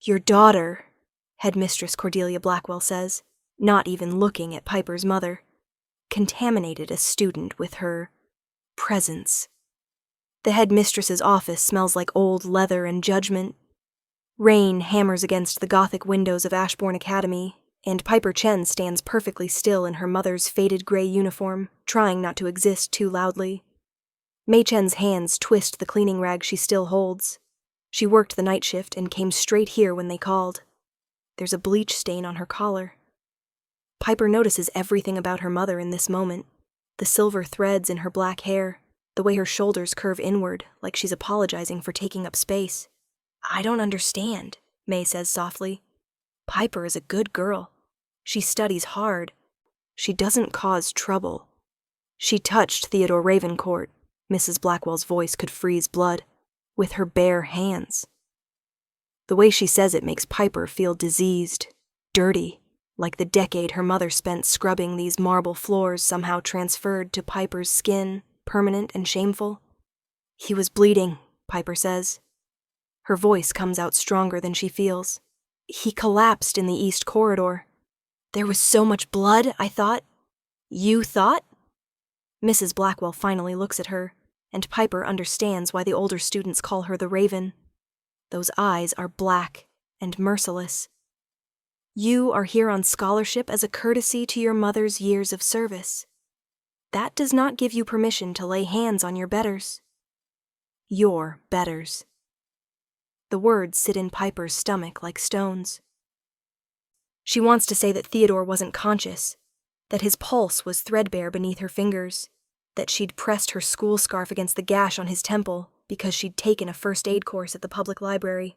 "Your daughter," Headmistress Cordelia Blackwell says, not even looking at Piper's mother, contaminated a student with her presence. The headmistress's office smells like old leather and judgment. Rain hammers against the Gothic windows of Ashbourne Academy, and Piper Chen stands perfectly still in her mother's faded gray uniform, trying not to exist too loudly. Mei Chen's hands twist the cleaning rag she still holds. She worked the night shift and came straight here when they called. There's a bleach stain on her collar. Piper notices everything about her mother in this moment. The silver threads in her black hair, the way her shoulders curve inward, like she's apologizing for taking up space. "I don't understand," May says softly. "Piper is a good girl. She studies hard. She doesn't cause trouble." "She touched Theodore Ravencourt," Mrs. Blackwell's voice could freeze blood, "with her bare hands." The way she says it makes Piper feel diseased, dirty, like the decade her mother spent scrubbing these marble floors somehow transferred to Piper's skin, permanent and shameful. "He was bleeding," Piper says. Her voice comes out stronger than she feels. "He collapsed in the east corridor. There was so much blood, I thought." "You thought?" Mrs. Blackwell finally looks at her, and Piper understands why the older students call her the Raven. Those eyes are black and merciless. "You are here on scholarship as a courtesy to your mother's years of service. That does not give you permission to lay hands on your betters. Your betters." The words sit in Piper's stomach like stones. She wants to say that Theodore wasn't conscious, that his pulse was threadbare beneath her fingers, that she'd pressed her school scarf against the gash on his temple because she'd taken a first aid course at the public library.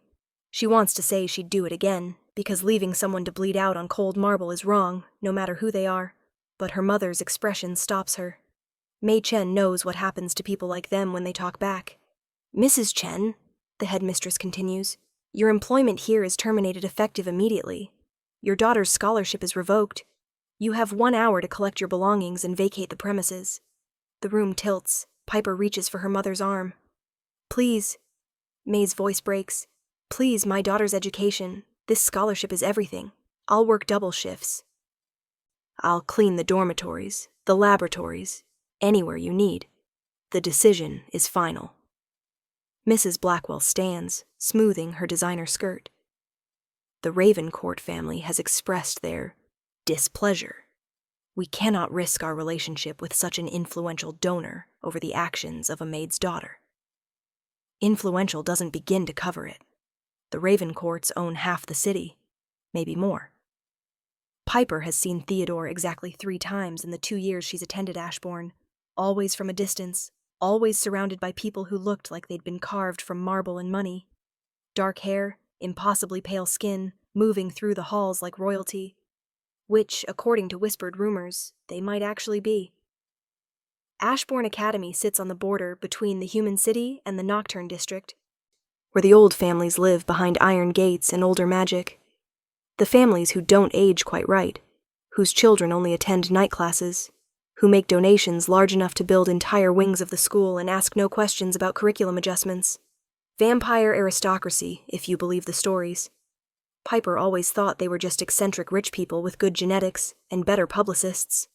She wants to say she'd do it again, because leaving someone to bleed out on cold marble is wrong, no matter who they are, but her mother's expression stops her. Mei Chen knows what happens to people like them when they talk back. "Mrs. Chen," the headmistress continues, "your employment here is terminated effective immediately. Your daughter's scholarship is revoked. You have 1 hour to collect your belongings and vacate the premises." The room tilts. Piper reaches for her mother's arm. "Please," May's voice breaks. "Please, my daughter's education. This scholarship is everything. I'll work double shifts. I'll clean the dormitories, the laboratories, anywhere you need. The decision is final." Mrs. Blackwell stands, smoothing her designer skirt. "The Ravencourt family has expressed their displeasure. We cannot risk our relationship with such an influential donor over the actions of a maid's daughter. Influential doesn't begin to cover it. The Ravencourts own half the city, maybe more." Piper has seen Theodore exactly 3 times in the 2 years she's attended Ashbourne, always from a distance, always surrounded by people who looked like they'd been carved from marble and money. Dark hair, impossibly pale skin, moving through the halls like royalty, which, according to whispered rumors, they might actually be. Ashbourne Academy sits on the border between the human city and the Nocturne district, where the old families live behind iron gates and older magic. The families who don't age quite right, whose children only attend night classes, who make donations large enough to build entire wings of the school and ask no questions about curriculum adjustments. Vampire aristocracy, if you believe the stories. Piper always thought they were just eccentric rich people with good genetics and better publicists.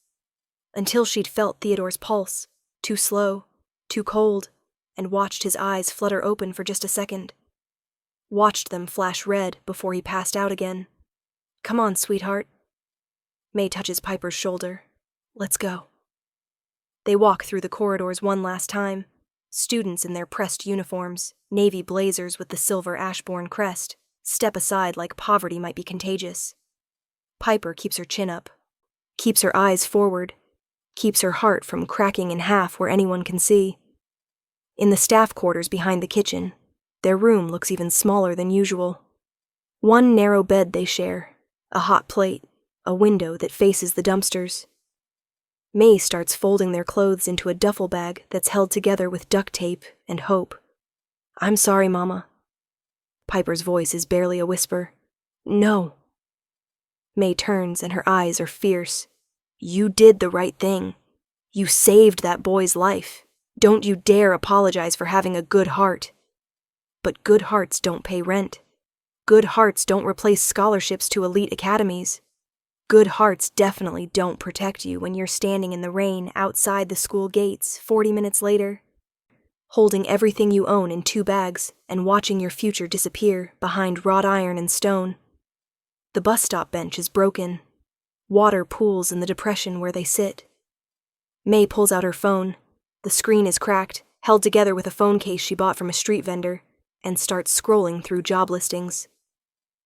Until she'd felt Theodore's pulse, too slow, too cold, and watched his eyes flutter open for just a second. Watched them flash red before he passed out again. "Come on, sweetheart." May touches Piper's shoulder. "Let's go." They walk through the corridors one last time. Students in their pressed uniforms, navy blazers with the silver Ashbourne crest, step aside like poverty might be contagious. Piper keeps her chin up, keeps her eyes forward, keeps her heart from cracking in half where anyone can see. In the staff quarters behind the kitchen, their room looks even smaller than usual. One narrow bed they share, a hot plate, a window that faces the dumpsters. May starts folding their clothes into a duffel bag that's held together with duct tape and hope. "I'm sorry, Mama." Piper's voice is barely a whisper. "No." May turns and her eyes are fierce. "You did the right thing. You saved that boy's life. Don't you dare apologize for having a good heart. But good hearts don't pay rent. Good hearts don't replace scholarships to elite academies. Good hearts definitely don't protect you when you're standing in the rain outside the school gates 40 minutes later, holding everything you own in 2 bags and watching your future disappear behind wrought iron and stone. The bus stop bench is broken. Water pools in the depression where they sit. May pulls out her phone. The screen is cracked, held together with a phone case she bought from a street vendor, and starts scrolling through job listings.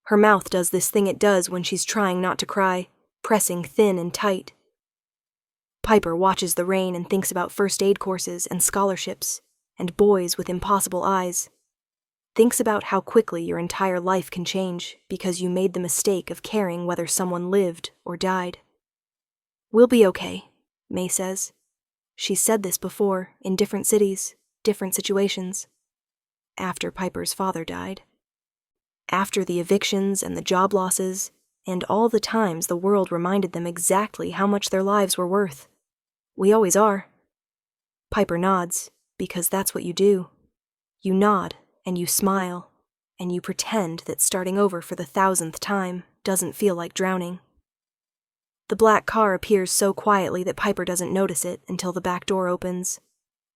Her mouth does this thing it does when she's trying not to cry, pressing thin and tight. Piper watches the rain and thinks about first aid courses and scholarships, and boys with impossible eyes. Thinks about how quickly your entire life can change because you made the mistake of caring whether someone lived or died. "We'll be okay," May says. She's said this before, in different cities, different situations. After Piper's father died. After the evictions and the job losses, and all the times the world reminded them exactly how much their lives were worth. We always are. Piper nods, because that's what you do. You nod, and you smile, and you pretend that starting over for the 1,000th time doesn't feel like drowning. The black car appears so quietly that Piper doesn't notice it until the back door opens.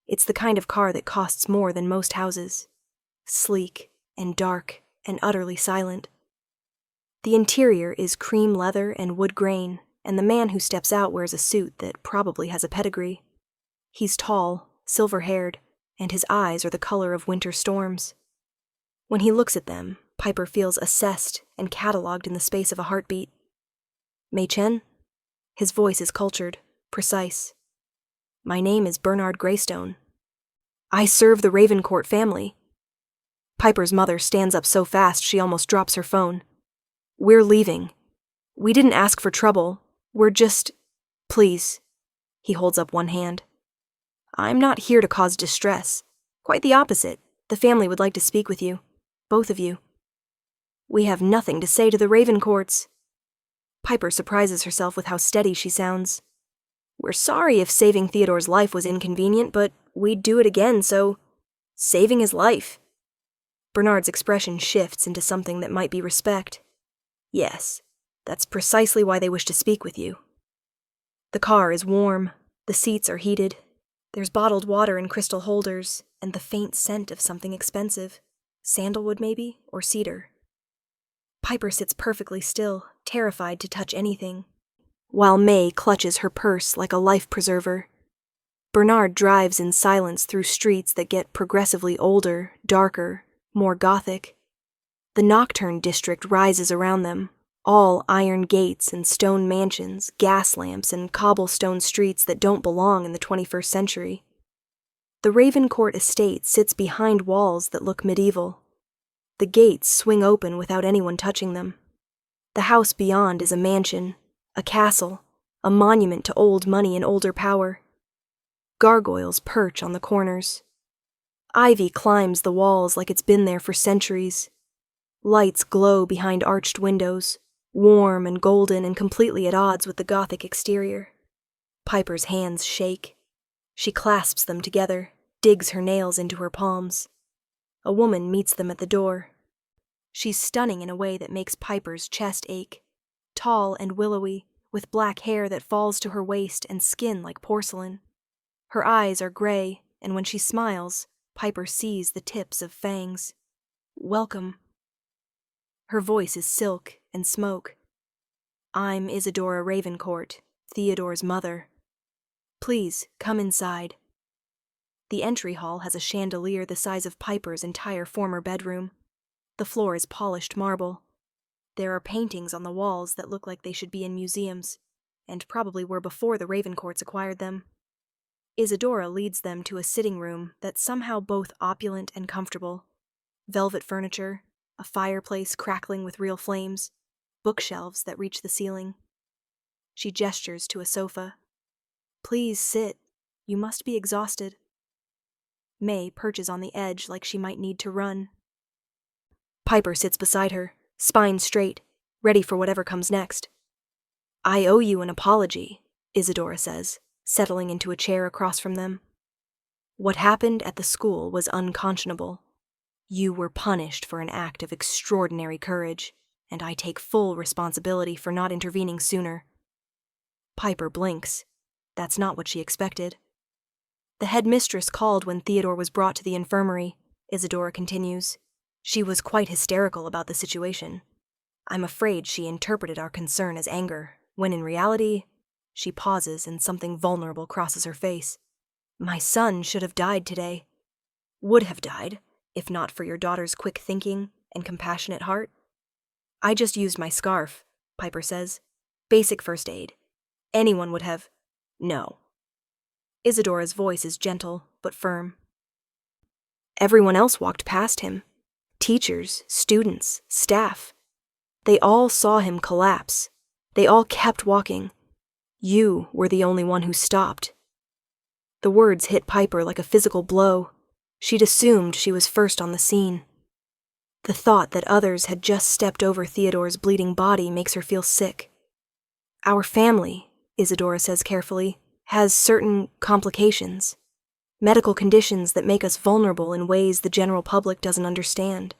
It's the kind of car that costs more than most houses. Sleek and dark and utterly silent. The interior is cream leather and wood grain, and the man who steps out wears a suit that probably has a pedigree. He's tall, silver-haired, and his eyes are the color of winter storms. When he looks at them, Piper feels assessed and catalogued in the space of a heartbeat. "Mei Chen?" His voice is cultured, precise. "My name is Bernard Greystone. I serve the Ravencourt family." Piper's mother stands up so fast she almost drops her phone. "We're leaving. We didn't ask for trouble. We're just... Please." He holds up one hand. "I'm not here to cause distress. Quite the opposite. The family would like to speak with you. Both of you." "We have nothing to say to the Ravencourts." Piper surprises herself with how steady she sounds. "We're sorry if saving Theodore's life was inconvenient, but we'd do it again, so... saving his life." Bernard's expression shifts into something that might be respect. "Yes, that's precisely why they wish to speak with you." The car is warm. The seats are heated. There's bottled water in crystal holders, and the faint scent of something expensive. Sandalwood, maybe, or cedar. Piper sits perfectly still, terrified to touch anything, while May clutches her purse like a life preserver. Bernard drives in silence through streets that get progressively older, darker, more gothic. The Nocturne district rises around them, all iron gates and stone mansions, gas lamps, and cobblestone streets that don't belong in the 21st century. The Ravencourt estate sits behind walls that look medieval. The gates swing open without anyone touching them. The house beyond is a mansion, a castle, a monument to old money and older power. Gargoyles perch on the corners. Ivy climbs the walls like it's been there for centuries. Lights glow behind arched windows, warm and golden and completely at odds with the Gothic exterior. Piper's hands shake. She clasps them together, digs her nails into her palms. A woman meets them at the door. She's stunning in a way that makes Piper's chest ache. Tall and willowy, with black hair that falls to her waist and skin like porcelain. Her eyes are gray, and when she smiles, Piper sees the tips of fangs. "Welcome." Her voice is silk and smoke. "I'm Isadora Ravencourt, Theodore's mother. Please, come inside." The entry hall has a chandelier the size of Piper's entire former bedroom. The floor is polished marble. There are paintings on the walls that look like they should be in museums, and probably were before the Ravencourts acquired them. Isadora leads them to a sitting room that's somehow both opulent and comfortable. Velvet furniture, a fireplace crackling with real flames, bookshelves that reach the ceiling. She gestures to a sofa. "Please sit. You must be exhausted." May perches on the edge like she might need to run. Piper sits beside her, spine straight, ready for whatever comes next. "I owe you an apology," Isadora says, settling into a chair across from them. "What happened at the school was unconscionable. You were punished for an act of extraordinary courage, and I take full responsibility for not intervening sooner. Piper blinks. That's not what she expected. The headmistress called when Theodore was brought to the infirmary, Isadora continues. She was quite hysterical about the situation. I'm afraid she interpreted our concern as anger, when in reality, she pauses and something vulnerable crosses her face. My son should have died today. Would have died, if not for your daughter's quick thinking and compassionate heart. I just used my scarf, Piper says. Basic first aid. Anyone would have. No. Isadora's voice is gentle, but firm. Everyone else walked past him. Teachers, students, staff. They all saw him collapse. They all kept walking. You were the only one who stopped. The words hit Piper like a physical blow. She'd assumed she was first on the scene. The thought that others had just stepped over Theodore's bleeding body makes her feel sick. Our family, Isadora says carefully, has certain complications. Medical conditions that make us vulnerable in ways the general public doesn't understand.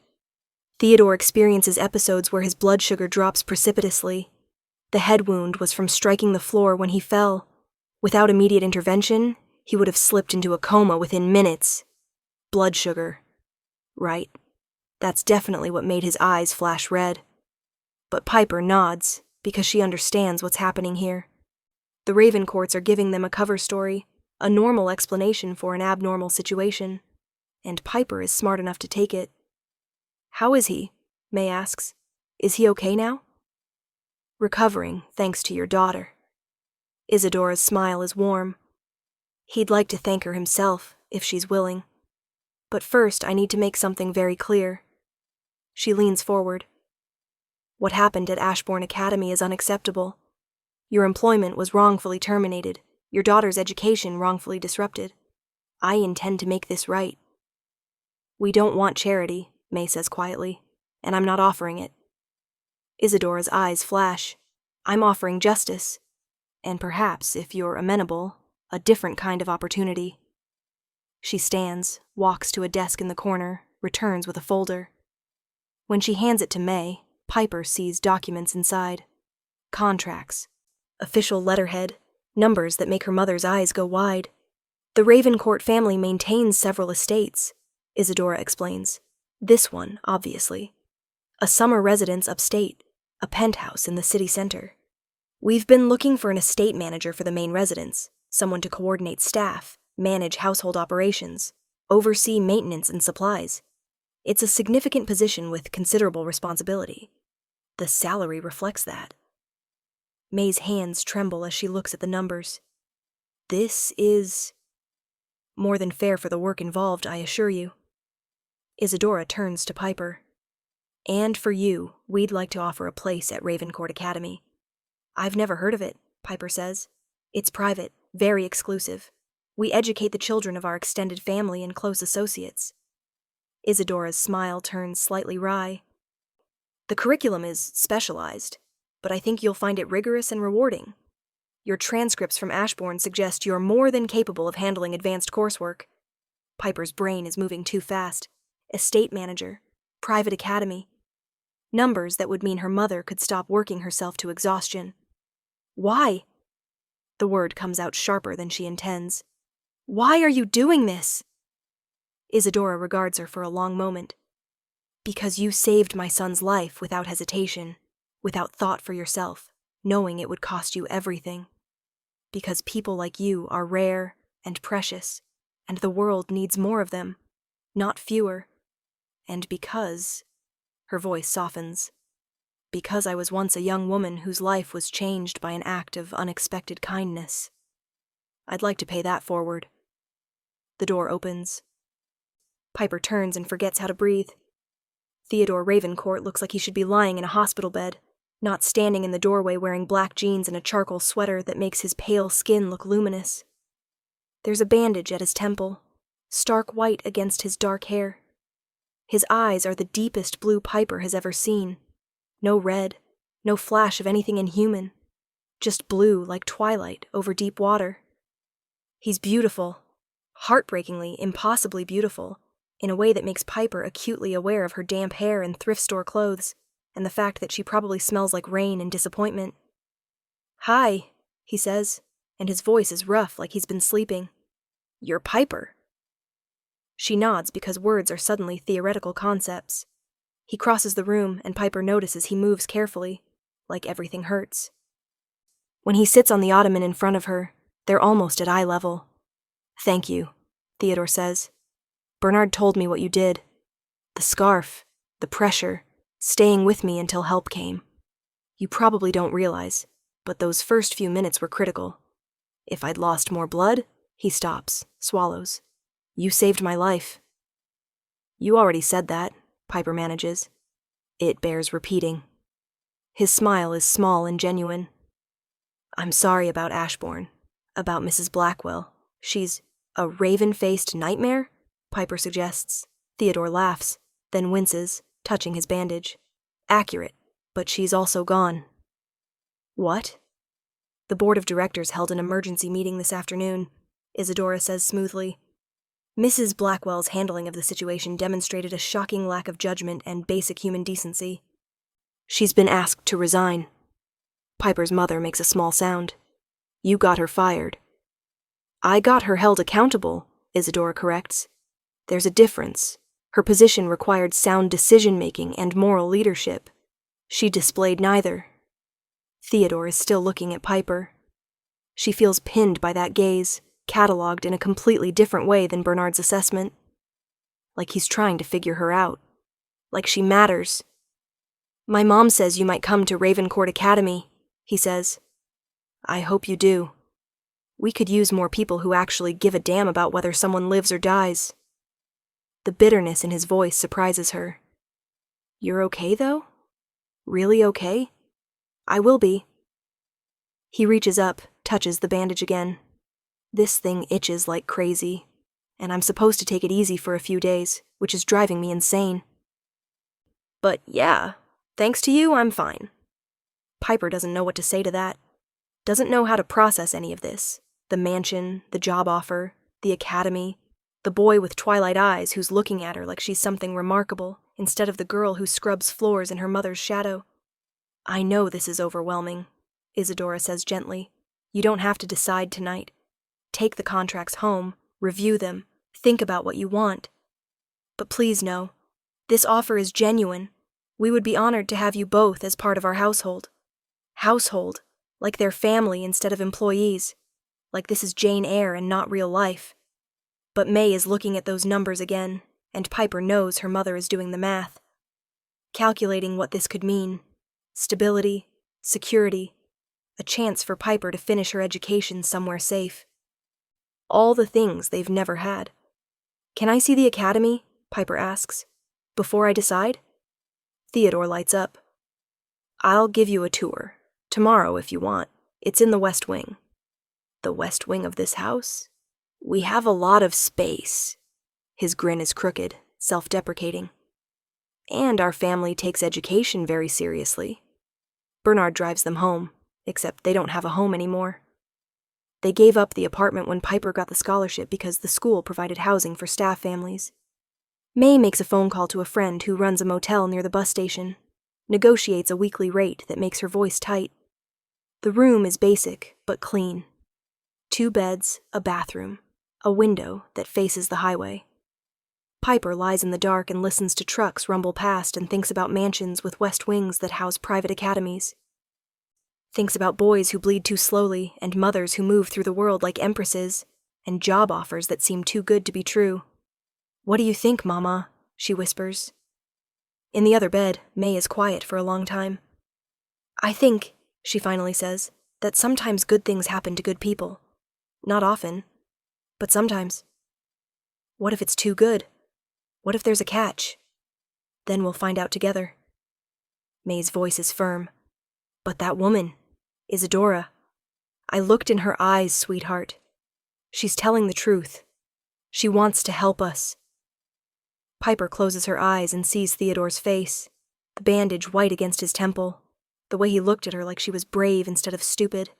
Theodore experiences episodes where his blood sugar drops precipitously. The head wound was from striking the floor when he fell. Without immediate intervention, he would have slipped into a coma within minutes. Blood sugar. Right. That's definitely what made his eyes flash red. But Piper nods, because she understands what's happening here. The Ravencourts are giving them a cover story, a normal explanation for an abnormal situation, and Piper is smart enough to take it. How is he? May asks. Is he okay now? Recovering, thanks to your daughter. Isadora's smile is warm. He'd like to thank her himself, if she's willing. But first, I need to make something very clear. She leans forward. What happened at Ashbourne Academy is unacceptable. Your employment was wrongfully terminated, your daughter's education wrongfully disrupted. I intend to make this right. We don't want charity, May says quietly, and I'm not offering it. Isadora's eyes flash. I'm offering justice, and perhaps, if you're amenable, a different kind of opportunity. She stands, walks to a desk in the corner, returns with a folder. When she hands it to May, Piper sees documents inside. Contracts. Official letterhead. Numbers that make her mother's eyes go wide. The Ravencourt family maintains several estates, Isadora explains. This one, obviously. A summer residence upstate. A penthouse in the city center. We've been looking for an estate manager for the main residence, someone to coordinate staff, manage household operations, oversee maintenance and supplies. It's a significant position with considerable responsibility. The salary reflects that. May's hands tremble as she looks at the numbers. This is more than fair for the work involved, I assure you. Isadora turns to Piper. And for you, we'd like to offer a place at Ravencourt Academy. I've never heard of it, Piper says. It's private, very exclusive. We educate the children of our extended family and close associates. Isadora's smile turns slightly wry. The curriculum is specialized, but I think you'll find it rigorous and rewarding. Your transcripts from Ashbourne suggest you're more than capable of handling advanced coursework. Piper's brain is moving too fast. Estate manager, private academy. Numbers that would mean her mother could stop working herself to exhaustion. Why? The word comes out sharper than she intends. Why are you doing this? Isadora regards her for a long moment. Because you saved my son's life without hesitation, without thought for yourself, knowing it would cost you everything. Because people like you are rare and precious, and the world needs more of them, not fewer. And because, her voice softens, because I was once a young woman whose life was changed by an act of unexpected kindness. I'd like to pay that forward. The door opens. Piper turns and forgets how to breathe. Theodore Ravencourt looks like he should be lying in a hospital bed, not standing in the doorway wearing black jeans and a charcoal sweater that makes his pale skin look luminous. There's a bandage at his temple, stark white against his dark hair. His eyes are the deepest blue Piper has ever seen. No red, no flash of anything inhuman. Just blue like twilight over deep water. He's beautiful, heartbreakingly, impossibly beautiful, in a way that makes Piper acutely aware of her damp hair and thrift store clothes, and the fact that she probably smells like rain and disappointment. "Hi," he says, and his voice is rough like he's been sleeping. "You're Piper." She nods because words are suddenly theoretical concepts. He crosses the room, and Piper notices he moves carefully, like everything hurts. When he sits on the ottoman in front of her, they're almost at eye level. "Thank you," Theodore says. "Bernard told me what you did. The scarf, the pressure, staying with me until help came. You probably don't realize, but those first few minutes were critical. If I'd lost more blood," he stops, swallows. "You saved my life." "You already said that," Piper manages. It bears repeating. His smile is small and genuine. "I'm sorry about Ashbourne, about Mrs. Blackwell. She's a raven-faced nightmare?" Piper suggests. Theodore laughs, then winces, touching his bandage. "Accurate, but she's also gone." "What?" "The board of directors held an emergency meeting this afternoon," Isadora says smoothly. Mrs. Blackwell's handling of the situation demonstrated a shocking lack of judgment and basic human decency. "She's been asked to resign." Piper's mother makes a small sound. "You got her fired." "I got her held accountable," Isadora corrects. "There's a difference. Her position required sound decision-making and moral leadership. She displayed neither." Theodore is still looking at Piper. She feels pinned by that gaze, catalogued in a completely different way than Bernard's assessment. Like he's trying to figure her out. Like she matters. "My mom says you might come to Ravencourt Academy," he says. "I hope you do. We could use more people who actually give a damn about whether someone lives or dies." The bitterness in his voice surprises her. "You're okay, though? Really okay?" "I will be." He reaches up, touches the bandage again. "This thing itches like crazy, and I'm supposed to take it easy for a few days, which is driving me insane. But yeah, thanks to you, I'm fine." Piper doesn't know what to say to that. Doesn't know how to process any of this. The mansion, the job offer, the academy, the boy with twilight eyes who's looking at her like she's something remarkable, instead of the girl who scrubs floors in her mother's shadow. "I know this is overwhelming," Isadora says gently. "You don't have to decide tonight. Take the contracts home, review them, think about what you want. But please know, this offer is genuine. We would be honored to have you both as part of our household. Household, like they're family instead of employees. Like this is Jane Eyre and not real life." But May is looking at those numbers again, and Piper knows her mother is doing the math. Calculating what this could mean. Stability, security, a chance for Piper to finish her education somewhere safe. All the things they've never had. "Can I see the academy?" Piper asks. "Before I decide?" Theodore lights up. "I'll give you a tour. Tomorrow, if you want. It's in the West Wing." "The West Wing of this house? We have a lot of space." His grin is crooked, self-deprecating. "And our family takes education very seriously." Bernard drives them home, except they don't have a home anymore. They gave up the apartment when Piper got the scholarship because the school provided housing for staff families. May makes a phone call to a friend who runs a motel near the bus station, negotiates a weekly rate that makes her voice tight. The room is basic, but clean. 2 beds, a bathroom, a window that faces the highway. Piper lies in the dark and listens to trucks rumble past and thinks about mansions with west wings that house private academies. Thinks about boys who bleed too slowly and mothers who move through the world like empresses, and job offers that seem too good to be true. "What do you think, Mama?" she whispers. In the other bed, May is quiet for a long time. "I think," she finally says, "that sometimes good things happen to good people. Not often, but sometimes." "What if it's too good? What if there's a catch?" "Then we'll find out together." May's voice is firm. "But that woman, Isadora. I looked in her eyes, sweetheart. She's telling the truth. She wants to help us." Piper closes her eyes and sees Theodore's face, the bandage white against his temple, the way he looked at her like she was brave instead of stupid.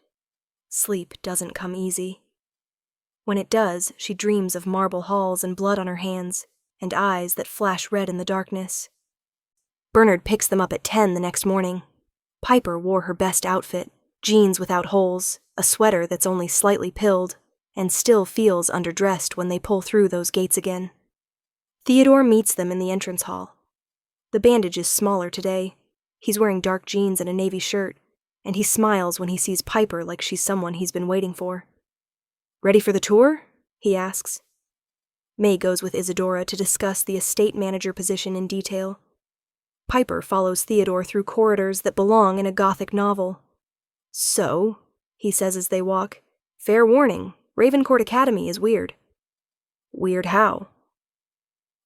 Sleep doesn't come easy. When it does, she dreams of marble halls and blood on her hands, and eyes that flash red in the darkness. Bernard picks them up at 10 the next morning. Piper wore her best outfit, jeans without holes, a sweater that's only slightly pilled, and still feels underdressed when they pull through those gates again. Theodore meets them in the entrance hall. The bandage is smaller today. He's wearing dark jeans and a navy shirt, and he smiles when he sees Piper like she's someone he's been waiting for. "Ready for the tour?" he asks. May goes with Isadora to discuss the estate manager position in detail. Piper follows Theodore through corridors that belong in a Gothic novel. "So," he says as they walk, "fair warning, Ravencourt Academy is weird." "Weird how?"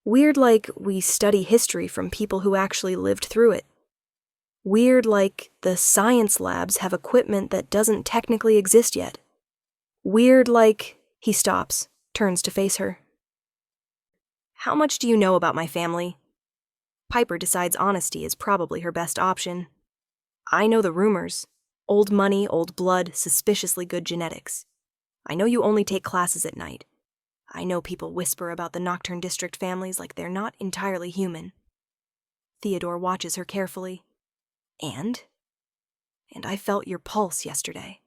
"Weird like we study history from people who actually lived through it. Weird like the science labs have equipment that doesn't technically exist yet. Weird like..." He stops, turns to face her. "How much do you know about my family?" Piper decides honesty is probably her best option. "I know the rumors. Old money, old blood, suspiciously good genetics. I know you only take classes at night. I know people whisper about the Nocturne District families like they're not entirely human." Theodore watches her carefully. And I felt your pulse yesterday.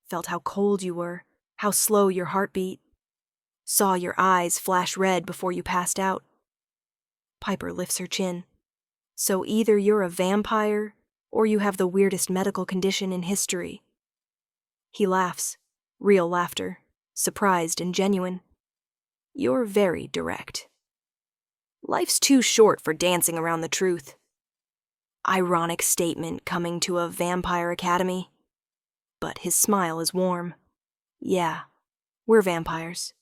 Felt how cold you were, how slow your heart beat. Saw your eyes flash red before you passed out." Piper lifts her chin. "So either you're a vampire, or you have the weirdest medical condition in history." He laughs, real laughter, surprised and genuine. "You're very direct. Life's too short for dancing around the truth." Ironic statement coming to a vampire academy. But his smile is warm. "Yeah, we're vampires.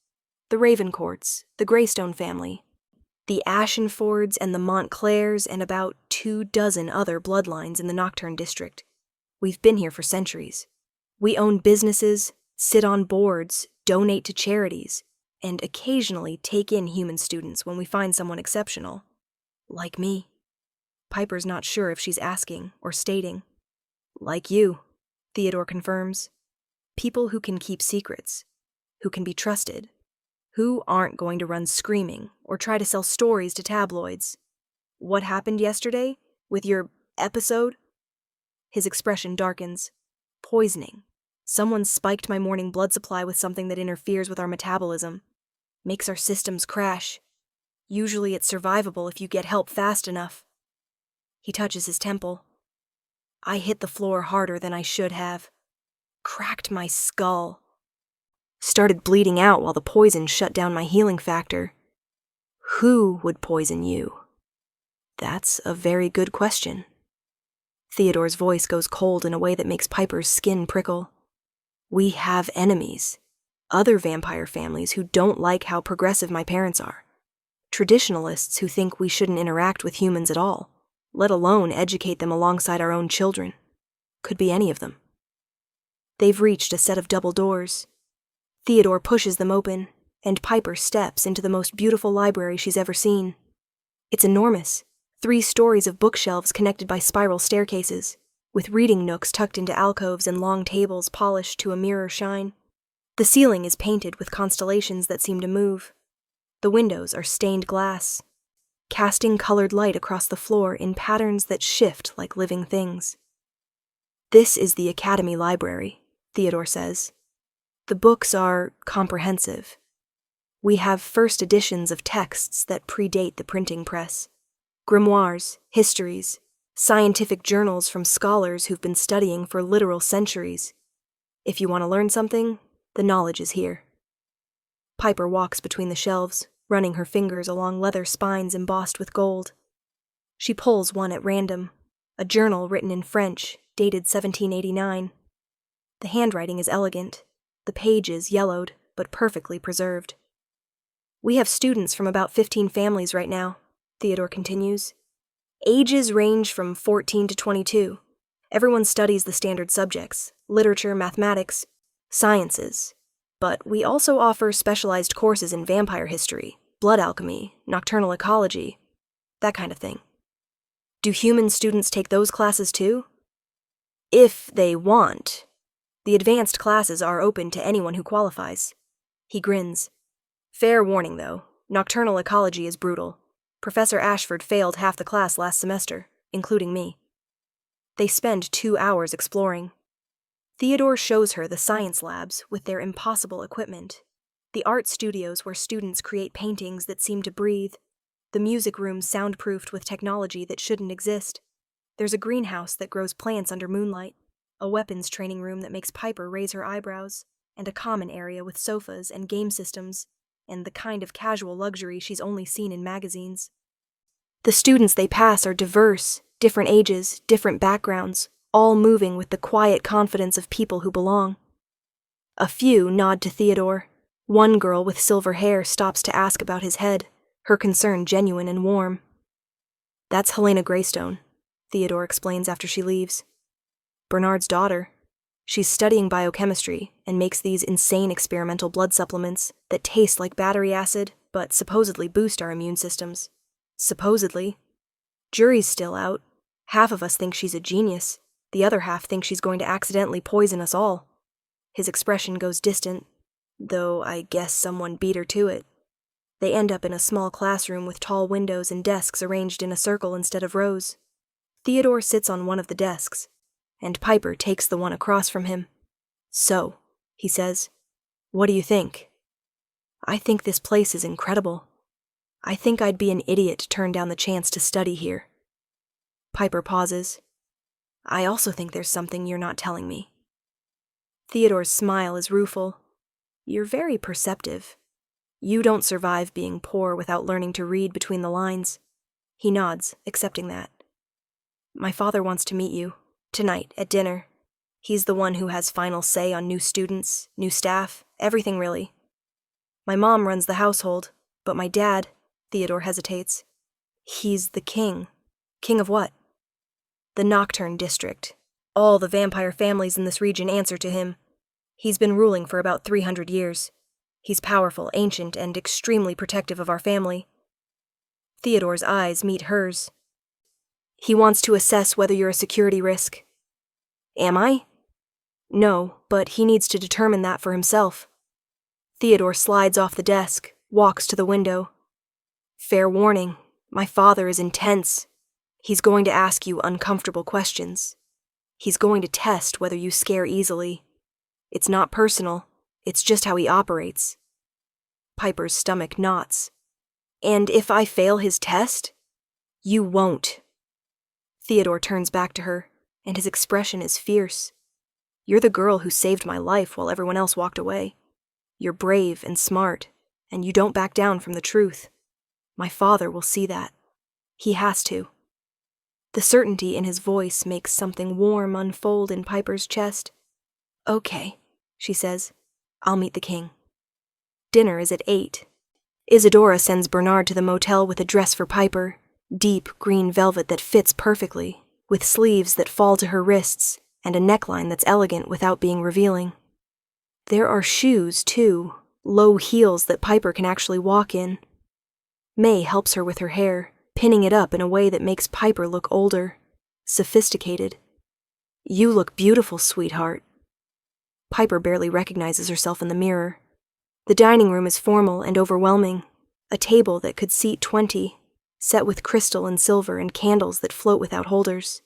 The Ravencourts, the Greystone family, the Ashenfords and the Montclairs, and about 24 other bloodlines in the Nocturne District. We've been here for centuries. We own businesses, sit on boards, donate to charities, and occasionally take in human students when we find someone exceptional. Like me." Piper's not sure if she's asking or stating. "Like you," Theodore confirms. "People who can keep secrets, who can be trusted, who aren't going to run screaming or try to sell stories to tabloids. What happened yesterday with your episode?" His expression darkens. "Poisoning. Someone spiked my morning blood supply with something that interferes with our metabolism. Makes our systems crash. Usually it's survivable if you get help fast enough." He touches his temple. "I hit the floor harder than I should have. Cracked my skull. Started bleeding out while the poison shut down my healing factor. Who would poison you?" "That's a very good question." Theodore's voice goes cold in a way that makes Piper's skin prickle. "We have enemies. Other vampire families who don't like how progressive my parents are. Traditionalists who think we shouldn't interact with humans at all, let alone educate them alongside our own children. Could be any of them." They've reached a set of double doors. Theodore pushes them open, and Piper steps into the most beautiful library she's ever seen. It's enormous, 3 stories of bookshelves connected by spiral staircases, with reading nooks tucked into alcoves and long tables polished to a mirror shine. The ceiling is painted with constellations that seem to move. The windows are stained glass, casting colored light across the floor in patterns that shift like living things. "This is the Academy Library," Theodore says. "The books are comprehensive. We have first editions of texts that predate the printing press. Grimoires, histories, scientific journals from scholars who've been studying for literal centuries. If you want to learn something, the knowledge is here." Piper walks between the shelves, running her fingers along leather spines embossed with gold. She pulls one at random, a journal written in French, dated 1789. The handwriting is elegant, the pages yellowed, but perfectly preserved. "We have students from about 15 families right now," Theodore continues. "Ages range from 14 to 22. Everyone studies the standard subjects, literature, mathematics, sciences. But we also offer specialized courses in vampire history, blood alchemy, nocturnal ecology, that kind of thing." "Do human students take those classes too?" "If they want. The advanced classes are open to anyone who qualifies." He grins. "Fair warning, though. Nocturnal ecology is brutal. Professor Ashford failed half the class last semester, including me. They spend 2 hours exploring. Theodore shows her the science labs with their impossible equipment, the art studios where students create paintings that seem to breathe, the music rooms soundproofed with technology that shouldn't exist. There's a greenhouse that grows plants under moonlight, a weapons training room that makes Piper raise her eyebrows, and a common area with sofas and game systems, and the kind of casual luxury she's only seen in magazines. The students they pass are diverse, different ages, different backgrounds, all moving with the quiet confidence of people who belong. A few nod to Theodore. One girl with silver hair stops to ask about his head, her concern genuine and warm. That's Helena Greystone, Theodore explains after she leaves. Bernard's daughter. She's studying biochemistry and makes these insane experimental blood supplements that taste like battery acid but supposedly boost our immune systems. Supposedly. Jury's still out. Half of us think she's a genius. The other half think she's going to accidentally poison us all. His expression goes distant, though I guess someone beat her to it. They end up in a small classroom with tall windows and desks arranged in a circle instead of rows. Theodore sits on one of the desks, and Piper takes the one across from him. "So," he says, "what do you think?" "I think this place is incredible. I think I'd be an idiot to turn down the chance to study here." Piper pauses. "I also think there's something you're not telling me." Theodore's smile is rueful. "You're very perceptive. You don't survive being poor without learning to read between the lines." He nods, accepting that. "My father wants to meet you, tonight, at dinner. He's the one who has final say on new students, new staff, everything really. My mom runs the household, but my dad," Theodore hesitates. "He's the king." "King of what?" "The Nocturne District. All the vampire families in this region answer to him. He's been ruling for about 300 years. He's powerful, ancient, and extremely protective of our family." Theodore's eyes meet hers. "He wants to assess whether you're a security risk." "Am I?" "No, but he needs to determine that for himself." Theodore slides off the desk, walks to the window. "Fair warning, my father is intense. He's going to ask you uncomfortable questions. He's going to test whether you scare easily. It's not personal, it's just how he operates." Piper's stomach knots. "And if I fail his test?" "You won't." Theodore turns back to her, and his expression is fierce. "You're the girl who saved my life while everyone else walked away. You're brave and smart, and you don't back down from the truth. My father will see that. He has to." The certainty in his voice makes something warm unfold in Piper's chest. "Okay," she says. "I'll meet the king." Dinner is at 8. Isadora sends Bernard to the motel with a dress for Piper, deep green velvet that fits perfectly, with sleeves that fall to her wrists, and a neckline that's elegant without being revealing. There are shoes, too, low heels that Piper can actually walk in. May helps her with her hair, pinning it up in a way that makes Piper look older, sophisticated. "You look beautiful, sweetheart." Piper barely recognizes herself in the mirror. The dining room is formal and overwhelming, a table that could seat 20, set with crystal and silver and candles that float without holders.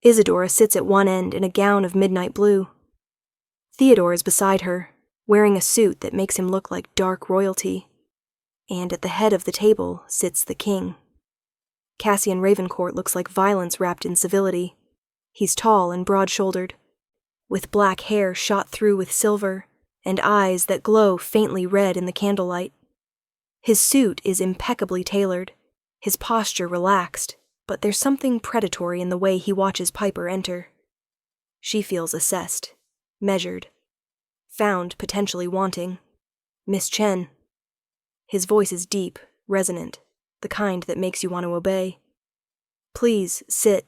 Isadora sits at one end in a gown of midnight blue. Theodore is beside her, wearing a suit that makes him look like dark royalty. And at the head of the table sits the king. Cassian Ravencourt looks like violence wrapped in civility. He's tall and broad-shouldered, with black hair shot through with silver, and eyes that glow faintly red in the candlelight. His suit is impeccably tailored, his posture relaxed, but there's something predatory in the way he watches Piper enter. She feels assessed, measured, found potentially wanting. "Miss Chen." His voice is deep, resonant, the kind that makes you want to obey. "Please, sit."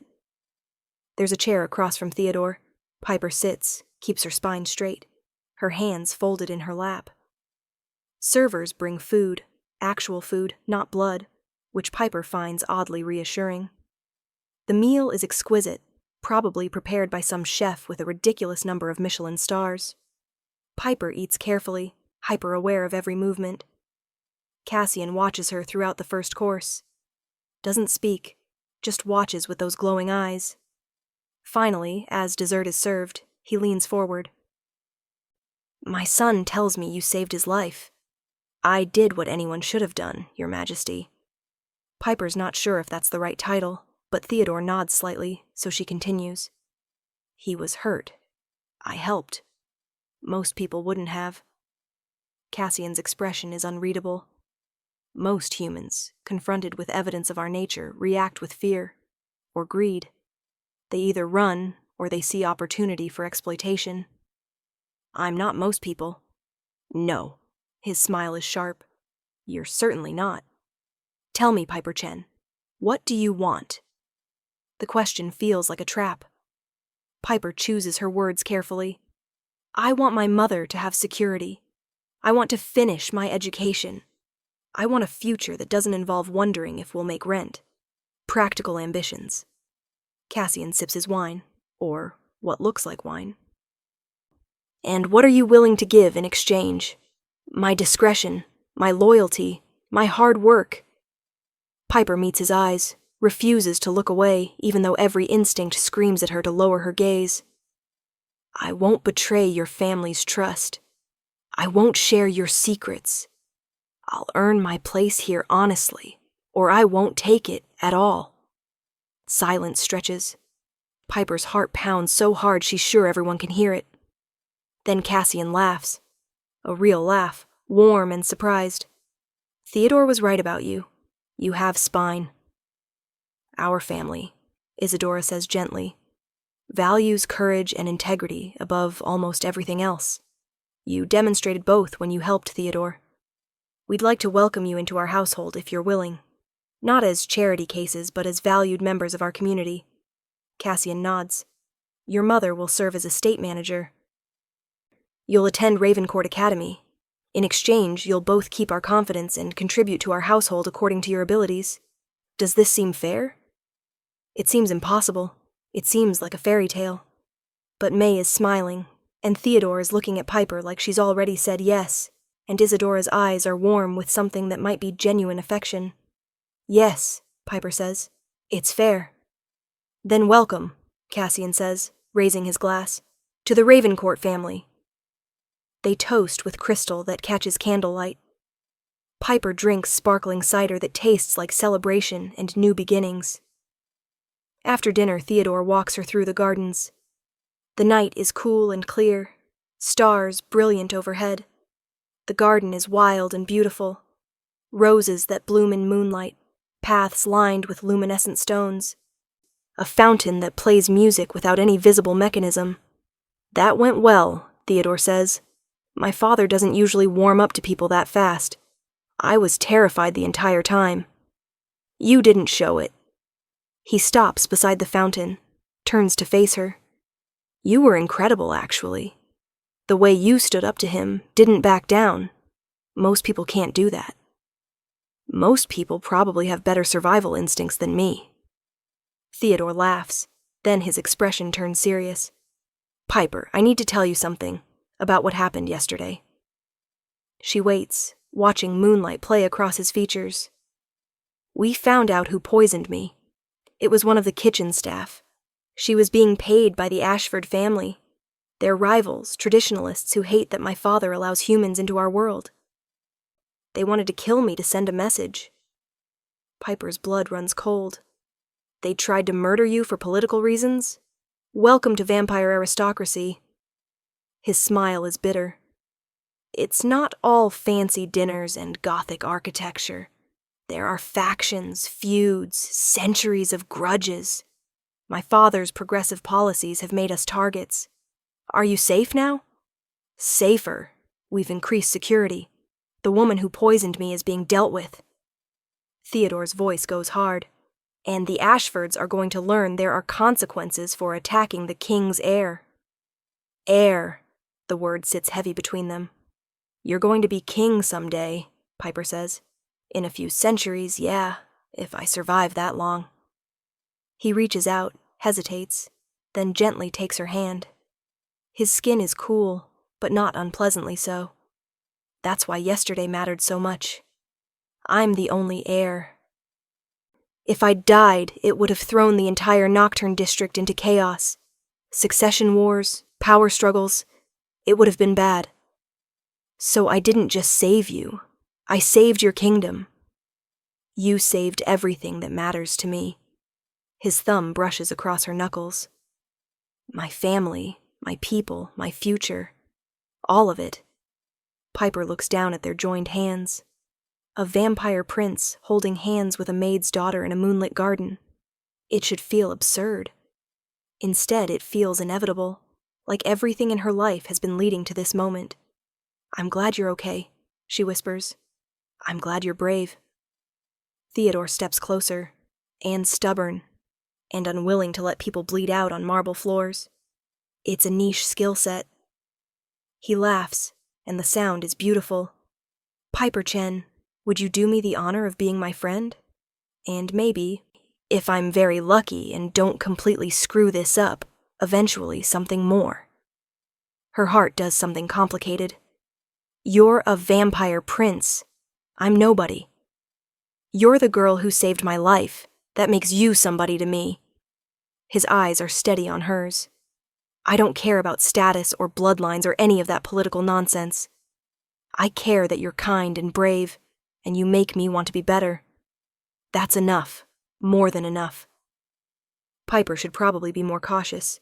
There's a chair across from Theodore. Piper sits, keeps her spine straight, her hands folded in her lap. Servers bring food, actual food, not blood, which Piper finds oddly reassuring. The meal is exquisite, probably prepared by some chef with a ridiculous number of Michelin stars. Piper eats carefully, hyper-aware of every movement. Cassian watches her throughout the first course. Doesn't speak, just watches with those glowing eyes. Finally, as dessert is served, he leans forward. My son tells me you saved his life. I did what anyone should have done, Your Majesty. Piper's not sure if that's the right title, but Theodore nods slightly, so she continues. He was hurt. I helped. Most people wouldn't have. Cassian's expression is unreadable. Most humans, confronted with evidence of our nature, react with fear or greed. They either run or they see opportunity for exploitation. I'm not most people. No. His smile is sharp. You're certainly not. Tell me, Piper Chen, what do you want? The question feels like a trap. Piper chooses her words carefully. I want my mother to have security. I want to finish my education. I want a future that doesn't involve wondering if we'll make rent. Practical ambitions. Cassian sips his wine, or what looks like wine. And what are you willing to give in exchange? My discretion, my loyalty, my hard work. Piper meets his eyes, refuses to look away, even though every instinct screams at her to lower her gaze. I won't betray your family's trust. I won't share your secrets. I'll earn my place here honestly, or I won't take it at all. Silence stretches. Piper's heart pounds so hard she's sure everyone can hear it. Then Cassian laughs. A real laugh, warm and surprised. Theodore was right about you. You have spine. Our family, Isadora says gently, values courage and integrity above almost everything else. You demonstrated both when you helped Theodore. We'd like to welcome you into our household if you're willing. Not as charity cases, but as valued members of our community. Cassian nods. Your mother will serve as estate manager. You'll attend Ravencourt Academy. In exchange, you'll both keep our confidence and contribute to our household according to your abilities. Does this seem fair? It seems impossible. It seems like a fairy tale. But May is smiling, and Theodore is looking at Piper like she's already said yes, and Isadora's eyes are warm with something that might be genuine affection. Yes, Piper says. It's fair. Then welcome, Cassian says, raising his glass, to the Ravencourt family. They toast with crystal that catches candlelight. Piper drinks sparkling cider that tastes like celebration and new beginnings. After dinner, Theodore walks her through the gardens. The night is cool and clear, stars brilliant overhead. The garden is wild and beautiful. Roses that bloom in moonlight, paths lined with luminescent stones. A fountain that plays music without any visible mechanism. That went well, Theodore says. My father doesn't usually warm up to people that fast. I was terrified the entire time. You didn't show it. He stops beside the fountain, turns to face her. You were incredible, actually. The way you stood up to him, didn't back down. Most people can't do that. Most people probably have better survival instincts than me. Theodore laughs, then his expression turns serious. Piper, I need to tell you something about what happened yesterday. She waits, watching moonlight play across his features. We found out who poisoned me. It was one of the kitchen staff. She was being paid by the Ashford family. They're rivals, traditionalists who hate that my father allows humans into our world. They wanted to kill me to send a message. Piper's blood runs cold. They tried to murder you for political reasons? Welcome to vampire aristocracy. His smile is bitter. It's not all fancy dinners and Gothic architecture. There are factions, feuds, centuries of grudges. My father's progressive policies have made us targets. Are you safe now? Safer. We've increased security. The woman who poisoned me is being dealt with. Theodore's voice goes hard. And the Ashfords are going to learn there are consequences for attacking the king's heir. Heir. The word sits heavy between them. You're going to be king someday, Piper says. In a few centuries, yeah, if I survive that long. He reaches out, hesitates, then gently takes her hand. His skin is cool, but not unpleasantly so. That's why yesterday mattered so much. I'm the only heir. If I'd died, it would have thrown the entire Nocturne district into chaos. Succession wars, power struggles, it would have been bad. So I didn't just save you, I saved your kingdom. You saved everything that matters to me. His thumb brushes across her knuckles. My family, my people, my future. All of it. Piper looks down at their joined hands. A vampire prince holding hands with a maid's daughter in a moonlit garden. It should feel absurd. Instead, it feels inevitable, like everything in her life has been leading to this moment. I'm glad you're okay, she whispers. I'm glad you're brave. Theodore steps closer, and stubborn, and unwilling to let people bleed out on marble floors. It's a niche skill set. He laughs, and the sound is beautiful. Piper Chen, would you do me the honor of being my friend? And maybe, if I'm very lucky and don't completely screw this up, eventually something more. Her heart does something complicated. You're a vampire prince. I'm nobody. You're the girl who saved my life. That makes you somebody to me. His eyes are steady on hers. I don't care about status or bloodlines or any of that political nonsense. I care that you're kind and brave, and you make me want to be better. That's enough. More than enough. Piper should probably be more cautious.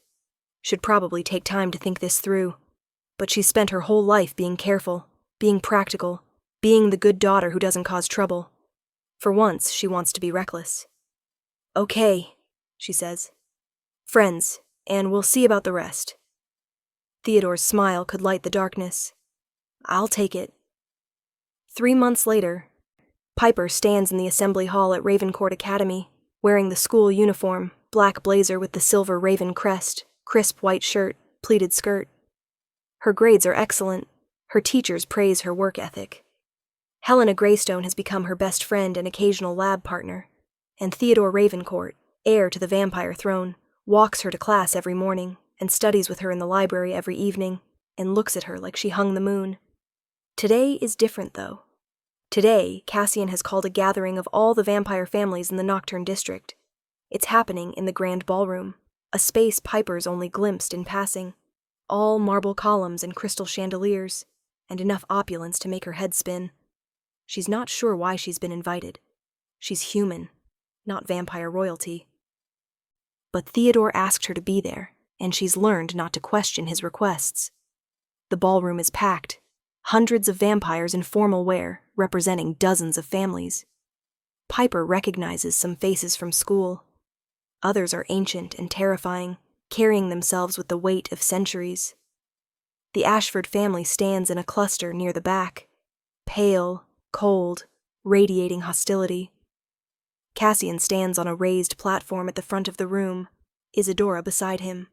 Should probably take time to think this through. But she's spent her whole life being careful, being practical, being the good daughter who doesn't cause trouble. For once, she wants to be reckless. Okay, she says. Friends, and we'll see about the rest. Theodore's smile could light the darkness. I'll take it. 3 months later, Piper stands in the assembly hall at Ravencourt Academy, wearing the school uniform, black blazer with the silver raven crest, crisp white shirt, pleated skirt. Her grades are excellent. Her teachers praise her work ethic. Helena Greystone has become her best friend and occasional lab partner, and Theodore Ravencourt, heir to the vampire throne, walks her to class every morning and studies with her in the library every evening and looks at her like she hung the moon. Today is different, though. Today, Cassian has called a gathering of all the vampire families in the Nocturne district. It's happening in the Grand Ballroom, a space Piper's only glimpsed in passing. All marble columns and crystal chandeliers, and enough opulence to make her head spin. She's not sure why she's been invited. She's human, not vampire royalty. But Theodore asked her to be there, and she's learned not to question his requests. The ballroom is packed, hundreds of vampires in formal wear, representing dozens of families. Piper recognizes some faces from school. Others are ancient and terrifying, carrying themselves with the weight of centuries. The Ashford family stands in a cluster near the back, pale, cold, radiating hostility. Cassian stands on a raised platform at the front of the room, Isadora beside him.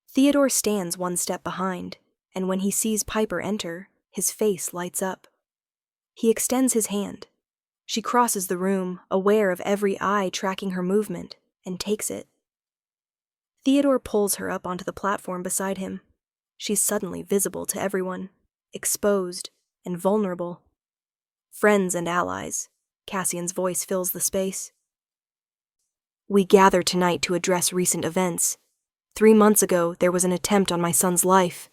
Theodore stands one step behind, and when he sees Piper enter, his face lights up. He extends his hand. She crosses the room, aware of every eye tracking her movement, and takes it. Theodore pulls her up onto the platform beside him. She's suddenly visible to everyone, exposed and vulnerable. Friends and allies, Cassian's voice fills the space. We gather tonight to address recent events. 3 months ago, there was an attempt on my son's life,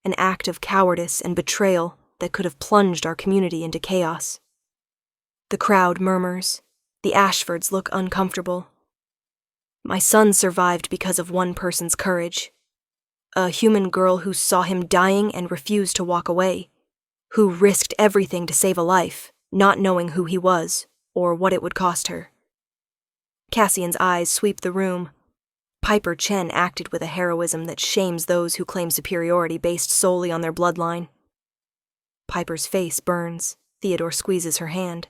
an act of cowardice and betrayal that could have plunged our community into chaos. The crowd murmurs. The Ashfords look uncomfortable. My son survived because of one person's courage. A human girl who saw him dying and refused to walk away, who risked everything to save a life, not knowing who he was or what it would cost her. Cassian's eyes sweep the room. Piper Chen acted with a heroism that shames those who claim superiority based solely on their bloodline. Piper's face burns. Theodore squeezes her hand.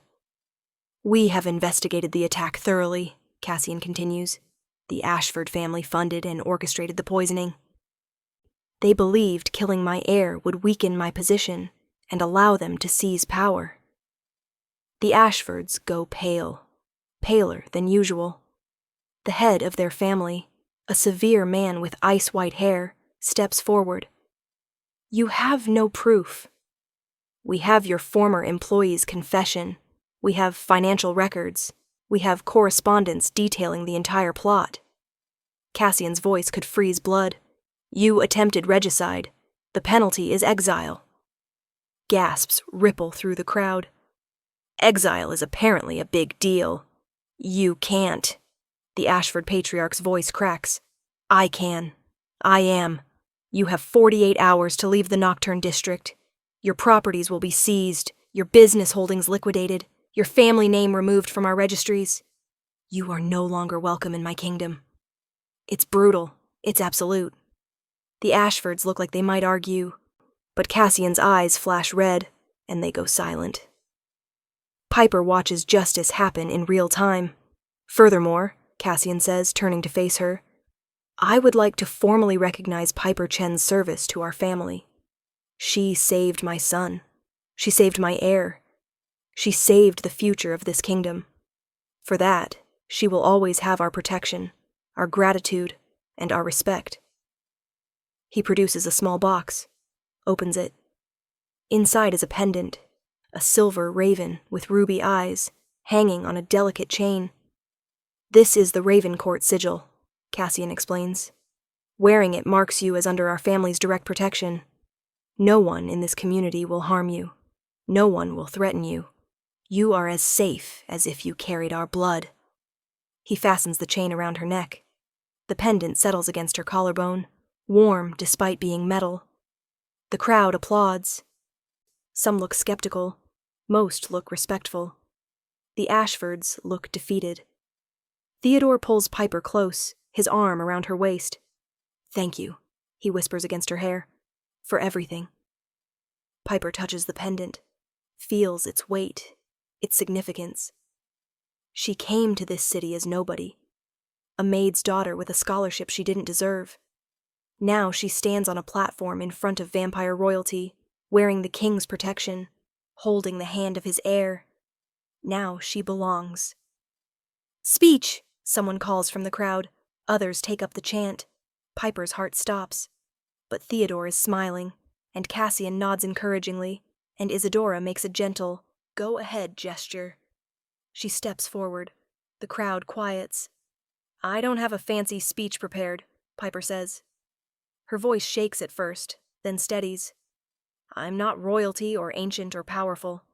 We have investigated the attack thoroughly, Cassian continues. The Ashford family funded and orchestrated the poisoning. They believed killing my heir would weaken my position and allow them to seize power. The Ashfords go pale, paler than usual. The head of their family, a severe man with ice-white hair, steps forward. You have no proof. We have your former employee's confession. We have financial records. We have correspondence detailing the entire plot. Cassian's voice could freeze blood. You attempted regicide. The penalty is exile. Gasps ripple through the crowd. Exile is apparently a big deal. You can't. The Ashford Patriarch's voice cracks. I can. I am. You have 48 hours to leave the Nocturne District. Your properties will be seized, your business holdings liquidated, your family name removed from our registries. You are no longer welcome in my kingdom. It's brutal. It's absolute. The Ashfords look like they might argue, but Cassian's eyes flash red, and they go silent. Piper watches justice happen in real time. Furthermore, Cassian says, turning to face her, I would like to formally recognize Piper Chen's service to our family. She saved my son. She saved my heir. She saved the future of this kingdom. For that, she will always have our protection, our gratitude, and our respect. He produces a small box, opens it. Inside is a pendant, a silver raven with ruby eyes, hanging on a delicate chain. This is the Raven Court sigil, Cassian explains. Wearing it marks you as under our family's direct protection. No one in this community will harm you. No one will threaten you. You are as safe as if you carried our blood. He fastens the chain around her neck. The pendant settles against her collarbone, warm despite being metal. The crowd applauds. Some look skeptical. Most look respectful. The Ashfords look defeated. Theodore pulls Piper close, his arm around her waist. Thank you, he whispers against her hair, for everything. Piper touches the pendant, feels its weight, its significance. She came to this city as nobody, a maid's daughter with a scholarship she didn't deserve. Now she stands on a platform in front of vampire royalty, wearing the king's protection, holding the hand of his heir. Now she belongs. Speech! Someone calls from the crowd. Others take up the chant. Piper's heart stops. But Theodore is smiling, and Cassian nods encouragingly, and Isadora makes a gentle, go-ahead gesture. She steps forward. The crowd quiets. I don't have a fancy speech prepared, Piper says. Her voice shakes at first, then steadies. I'm not royalty or ancient or powerful.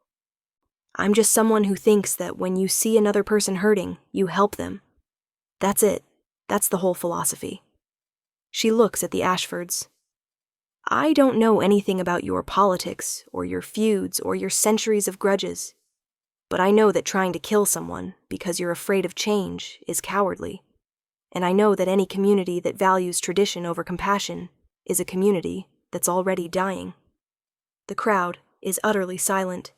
I'm just someone who thinks that when you see another person hurting, you help them. That's it. That's the whole philosophy. She looks at the Ashfords. I don't know anything about your politics, or your feuds, or your centuries of grudges. But I know that trying to kill someone because you're afraid of change is cowardly. And I know that any community that values tradition over compassion is a community that's already dying. The crowd is utterly silent.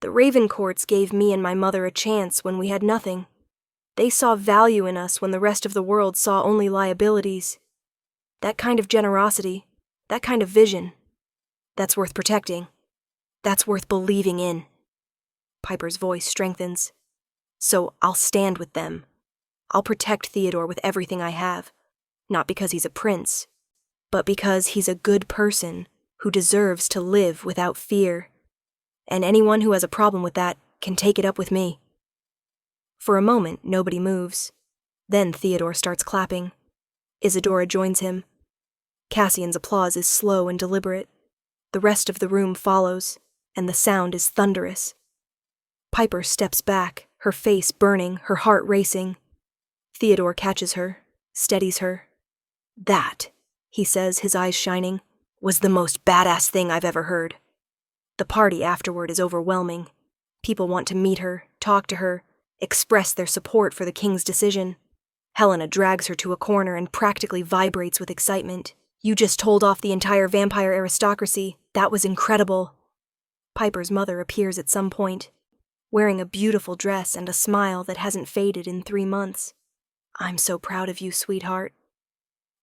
The Raven Courts gave me and my mother a chance when we had nothing. They saw value in us when the rest of the world saw only liabilities. That kind of generosity, that kind of vision, that's worth protecting. That's worth believing in. Piper's voice strengthens. So I'll stand with them. I'll protect Theodore with everything I have, not because he's a prince, but because he's a good person who deserves to live without fear. And anyone who has a problem with that can take it up with me. For a moment, nobody moves. Then Theodore starts clapping. Isadora joins him. Cassian's applause is slow and deliberate. The rest of the room follows, and the sound is thunderous. Piper steps back, her face burning, her heart racing. Theodore catches her, steadies her. That, he says, his eyes shining, was the most badass thing I've ever heard. The party afterward is overwhelming. People want to meet her, talk to her, express their support for the king's decision. Helena drags her to a corner and practically vibrates with excitement. You just told off the entire vampire aristocracy. That was incredible. Piper's mother appears at some point, wearing a beautiful dress and a smile that hasn't faded in 3 months. I'm so proud of you, sweetheart.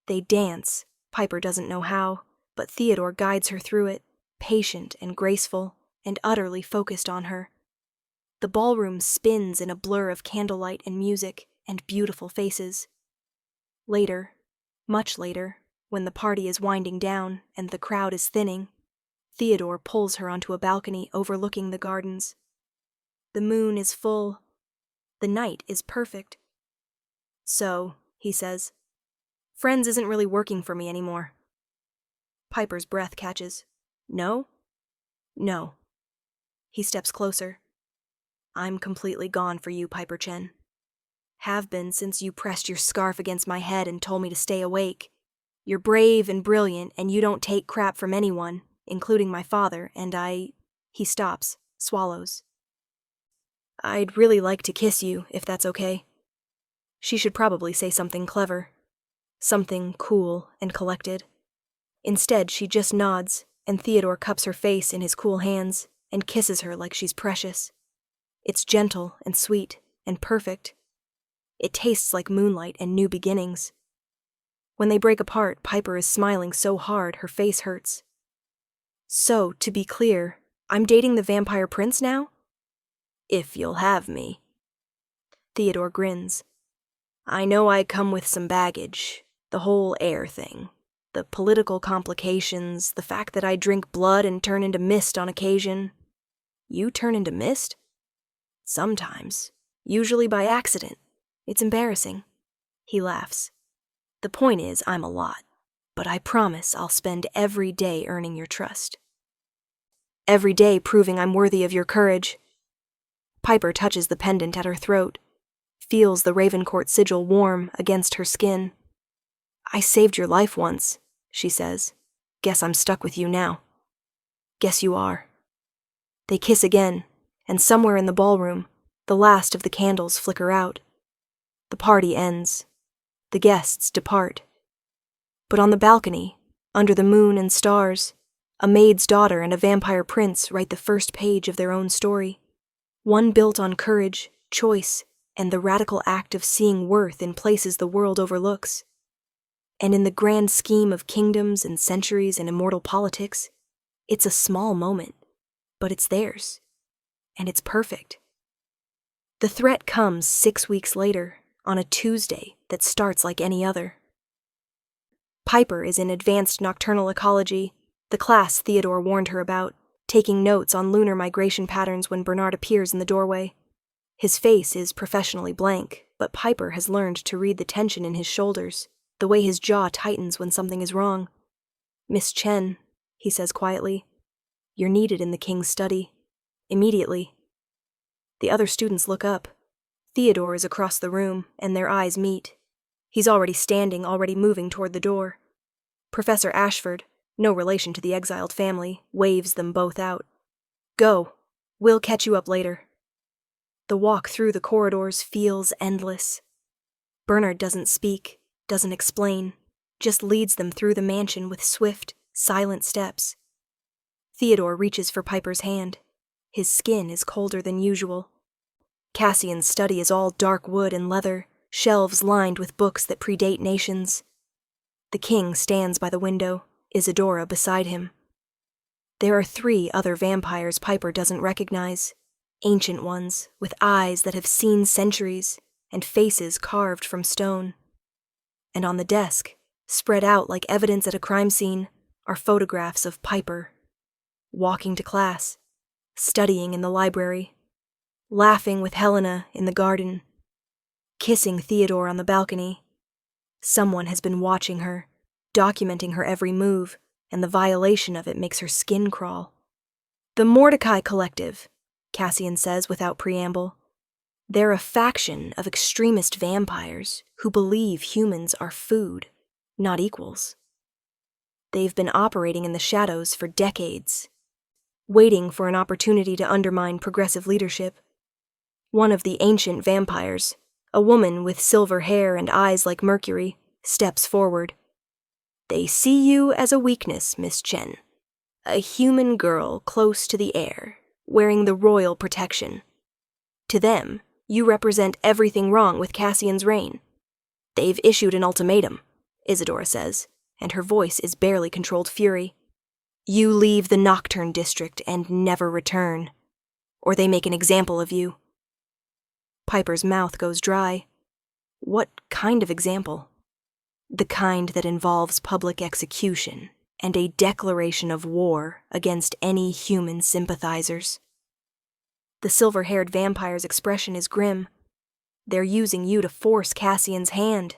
They dance. Piper doesn't know how, but Theodore guides her through it, patient and graceful, and utterly focused on her. The ballroom spins in a blur of candlelight and music and beautiful faces. Later, much later, when the party is winding down and the crowd is thinning, Theodore pulls her onto a balcony overlooking the gardens. The moon is full. The night is perfect. So, he says, Friends isn't really working for me anymore. Piper's breath catches. No? No. He steps closer. I'm completely gone for you, Piper Chen. Have been since you pressed your scarf against my head and told me to stay awake. You're brave and brilliant, and you don't take crap from anyone, including my father, and He stops, swallows. I'd really like to kiss you, if that's okay. She should probably say something clever. Something cool and collected. Instead, she just nods, and Theodore cups her face in his cool hands and kisses her like she's precious. It's gentle and sweet and perfect. It tastes like moonlight and new beginnings. When they break apart, Piper is smiling so hard her face hurts. So, to be clear, I'm dating the vampire prince now? If you'll have me. Theodore grins. I know I come with some baggage, the whole Heir thing. The political complications, the fact that I drink blood and turn into mist on occasion. You turn into mist? Sometimes. Usually by accident. It's embarrassing. He laughs. The point is, I'm a lot, but I promise I'll spend every day earning your trust. Every day proving I'm worthy of your courage. Piper touches the pendant at her throat, feels the Ravencourt sigil warm against her skin. I saved your life once, she says. Guess I'm stuck with you now. Guess you are. They kiss again, and somewhere in the ballroom, the last of the candles flicker out. The party ends. The guests depart. But on the balcony, under the moon and stars, a maid's daughter and a vampire prince write the first page of their own story. One built on courage, choice, and the radical act of seeing worth in places the world overlooks. And in the grand scheme of kingdoms and centuries and immortal politics, it's a small moment, but it's theirs. And it's perfect. The threat comes 6 weeks later, on a Tuesday that starts like any other. Piper is in advanced nocturnal ecology, the class Theodore warned her about, taking notes on lunar migration patterns when Bernard appears in the doorway. His face is professionally blank, but Piper has learned to read the tension in his shoulders, the way his jaw tightens when something is wrong. Miss Chen, he says quietly, you're needed in the king's study. Immediately. The other students look up. Theodore is across the room, and their eyes meet. He's already standing, already moving toward the door. Professor Ashford, no relation to the exiled family, waves them both out. Go. We'll catch you up later. The walk through the corridors feels endless. Bernard doesn't speak, doesn't explain, just leads them through the mansion with swift, silent steps. Theodore reaches for Piper's hand. His skin is colder than usual. Cassian's study is all dark wood and leather, shelves lined with books that predate nations. The king stands by the window, Isadora beside him. There are 3 other vampires Piper doesn't recognize, ancient ones with eyes that have seen centuries and faces carved from stone. And on the desk, spread out like evidence at a crime scene, are photographs of Piper, walking to class, studying in the library, laughing with Helena in the garden, kissing Theodore on the balcony. Someone has been watching her, documenting her every move, and the violation of it makes her skin crawl. The Mordecai Collective, Cassian says without preamble. They're a faction of extremist vampires who believe humans are food, not equals. They've been operating in the shadows for decades, waiting for an opportunity to undermine progressive leadership. One of the ancient vampires, a woman with silver hair and eyes like mercury, steps forward. They see you as a weakness, Miss Chen. A human girl close to the Heir, wearing the royal protection. To them, you represent everything wrong with Cassian's reign. They've issued an ultimatum, Isadora says, and her voice is barely controlled fury. You leave the Nocturne District and never return, or they make an example of you. Piper's mouth goes dry. What kind of example? The kind that involves public execution and a declaration of war against any human sympathizers. The silver-haired vampire's expression is grim. They're using you to force Cassian's hand.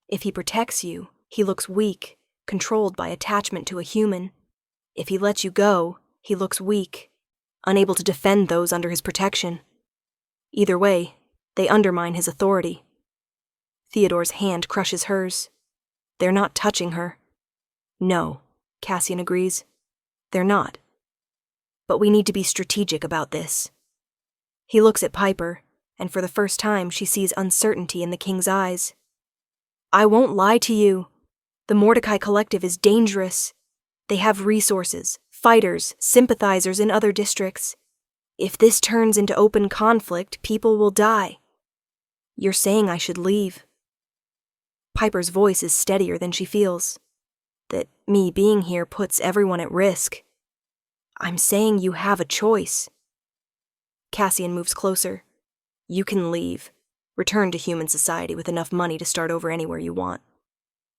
If he protects you, he looks weak, controlled by attachment to a human. If he lets you go, he looks weak, unable to defend those under his protection. Either way, they undermine his authority. Theodore's hand crushes hers. They're not touching her. No, Cassian agrees. They're not. But we need to be strategic about this. He looks at Piper, and for the first time she sees uncertainty in the king's eyes. I won't lie to you. The Mordecai Collective is dangerous. They have resources, fighters, sympathizers in other districts. If this turns into open conflict, people will die. You're saying I should leave. Piper's voice is steadier than she feels. That me being here puts everyone at risk. I'm saying you have a choice. Cassian moves closer. You can leave. Return to human society with enough money to start over anywhere you want.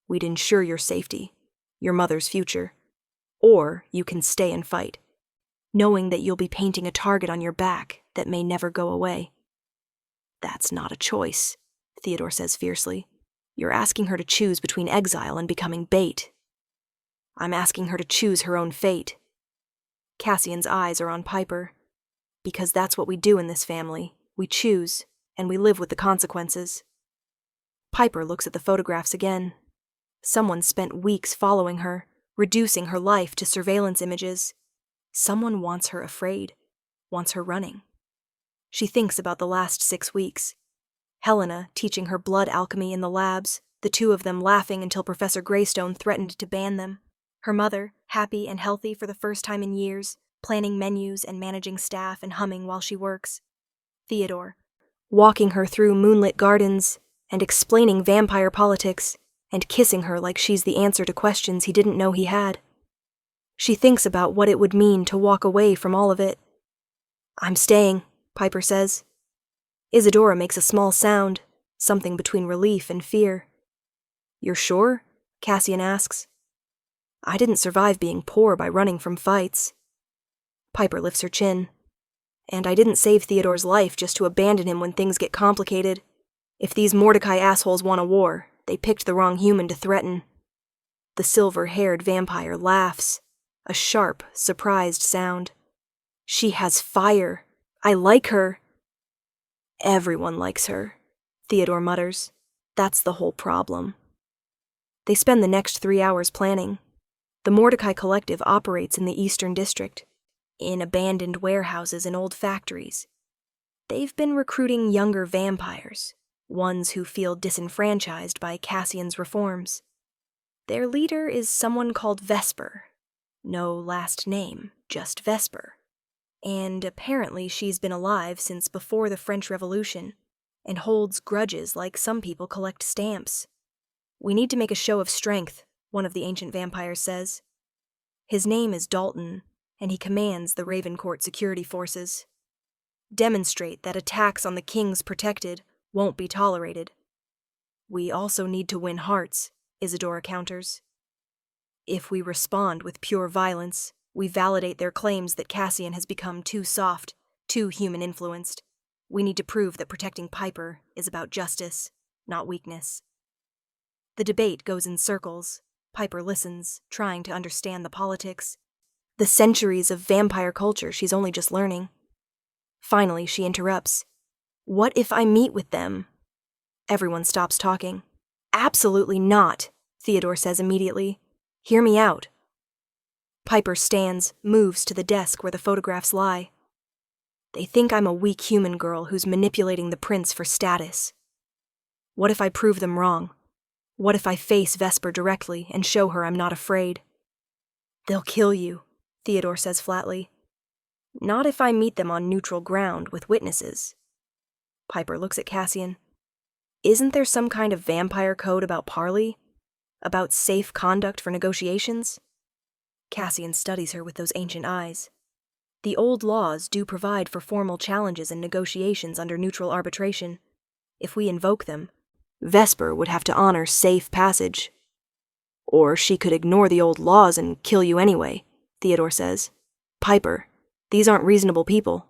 We'd ensure your safety, your mother's future. Or you can stay and fight, knowing that you'll be painting a target on your back that may never go away. That's not a choice, Theodore says fiercely. You're asking her to choose between exile and becoming bait. I'm asking her to choose her own fate. Cassian's eyes are on Piper. Because that's what we do in this family. We choose, and we live with the consequences. Piper looks at the photographs again. Someone spent weeks following her, reducing her life to surveillance images. Someone wants her afraid, wants her running. She thinks about the last 6 weeks. Helena teaching her blood alchemy in the labs, the two of them laughing until Professor Greystone threatened to ban them. Her mother, happy and healthy for the first time in years, planning menus and managing staff and humming while she works. Theodore, walking her through moonlit gardens and explaining vampire politics and kissing her like she's the answer to questions he didn't know he had. She thinks about what it would mean to walk away from all of it. I'm staying, Piper says. Isadora makes a small sound, something between relief and fear. You're sure? Cassian asks. I didn't survive being poor by running from fights. Piper lifts her chin. And I didn't save Theodore's life just to abandon him when things get complicated. If these Mordecai assholes want a war, they picked the wrong human to threaten. The silver-haired vampire laughs, a sharp, surprised sound. She has fire. I like her. Everyone likes her, Theodore mutters. That's the whole problem. They spend the next 3 hours planning. The Mordecai Collective operates in the Eastern District, in abandoned warehouses and old factories. They've been recruiting younger vampires, ones who feel disenfranchised by Cassian's reforms. Their leader is someone called Vesper. No last name, just Vesper. And apparently she's been alive since before the French Revolution, and holds grudges like some people collect stamps. We need to make a show of strength, one of the ancient vampires says. His name is Dalton, and he commands the Ravencourt security forces. Demonstrate that attacks on the king's protected won't be tolerated. We also need to win hearts, Isadora counters. If we respond with pure violence, we validate their claims that Cassian has become too soft, too human-influenced. We need to prove that protecting Piper is about justice, not weakness. The debate goes in circles. Piper listens, trying to understand the politics. The centuries of vampire culture she's only just learning. Finally, she interrupts. What if I meet with them? Everyone stops talking. Absolutely not, Theodore says immediately. Hear me out. Piper stands, moves to the desk where the photographs lie. They think I'm a weak human girl who's manipulating the prince for status. What if I prove them wrong? What if I face Vesper directly and show her I'm not afraid? They'll kill you, Theodore says flatly. Not if I meet them on neutral ground with witnesses. Piper looks at Cassian. Isn't there some kind of vampire code about parley? About safe conduct for negotiations? Cassian studies her with those ancient eyes. The old laws do provide for formal challenges and negotiations under neutral arbitration. If we invoke them, Vesper would have to honor safe passage. Or she could ignore the old laws and kill you anyway, Theodore says. Piper, these aren't reasonable people.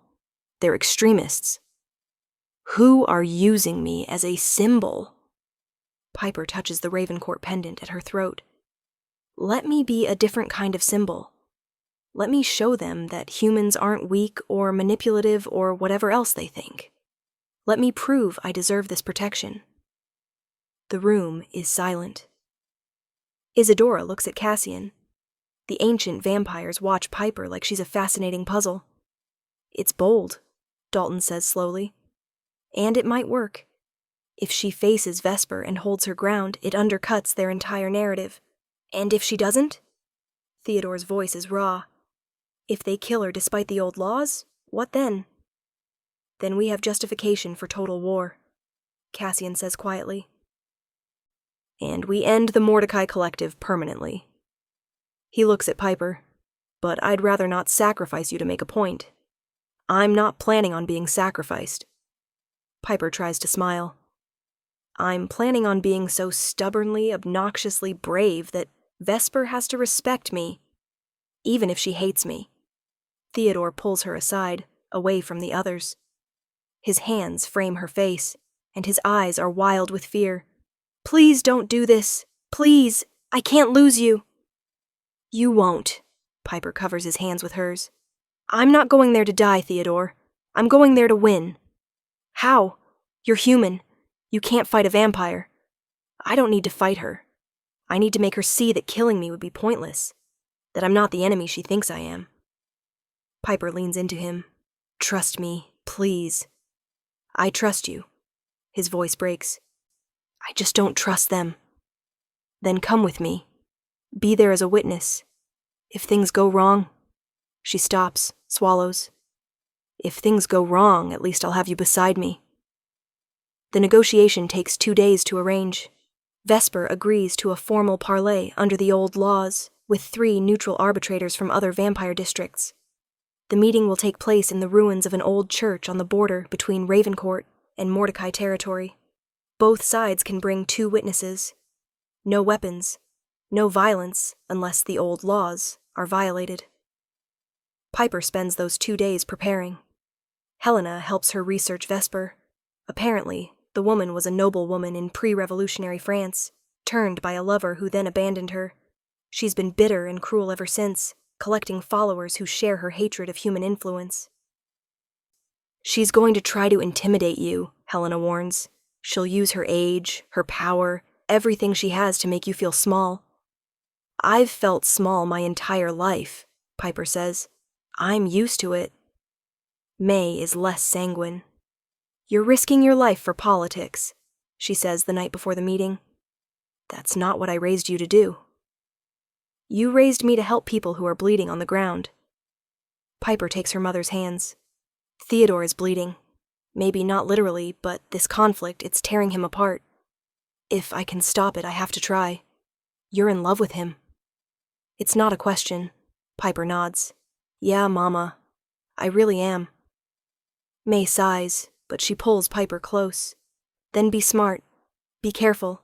They're extremists. Who are using me as a symbol? Piper touches the Ravencourt pendant at her throat. Let me be a different kind of symbol. Let me show them that humans aren't weak or manipulative or whatever else they think. Let me prove I deserve this protection. The room is silent. Isadora looks at Cassian. The ancient vampires watch Piper like she's a fascinating puzzle. It's bold, Dalton says slowly. And it might work. If she faces Vesper and holds her ground, it undercuts their entire narrative. And if she doesn't? Theodore's voice is raw. If they kill her despite the old laws, what then? Then we have justification for total war, Cassian says quietly. And we end the Mordecai Collective permanently. He looks at Piper. But I'd rather not sacrifice you to make a point. I'm not planning on being sacrificed. Piper tries to smile. I'm planning on being so stubbornly, obnoxiously brave that Vesper has to respect me, even if she hates me. Theodore pulls her aside, away from the others. His hands frame her face, and his eyes are wild with fear. Please don't do this. Please, I can't lose you. You won't. Piper covers his hands with hers. I'm not going there to die, Theodore. I'm going there to win. How? You're human. You can't fight a vampire. I don't need to fight her. I need to make her see that killing me would be pointless, that I'm not the enemy she thinks I am. Piper leans into him. Trust me, please. I trust you. His voice breaks. I just don't trust them. Then come with me. Be there as a witness. If things go wrong... She stops, swallows. If things go wrong, at least I'll have you beside me. The negotiation takes 2 days to arrange. Vesper agrees to a formal parley under the old laws, with 3 neutral arbitrators from other vampire districts. The meeting will take place in the ruins of an old church on the border between Ravencourt and Mordecai territory. Both sides can bring 2 witnesses. No weapons, no violence unless the old laws are violated. Piper spends those 2 days preparing. Helena helps her research Vesper. Apparently, the woman was a noblewoman in pre-revolutionary France, turned by a lover who then abandoned her. She's been bitter and cruel ever since, collecting followers who share her hatred of human influence. She's going to try to intimidate you, Helena warns. She'll use her age, her power, everything she has to make you feel small. I've felt small my entire life, Piper says. I'm used to it. May is less sanguine. You're risking your life for politics, she says the night before the meeting. That's not what I raised you to do. You raised me to help people who are bleeding on the ground. Piper takes her mother's hands. Theodore is bleeding. Maybe not literally, but this conflict, it's tearing him apart. If I can stop it, I have to try. You're in love with him. It's not a question. Piper nods. Yeah, Mama. I really am. May sighs, but she pulls Piper close. Then be smart, be careful,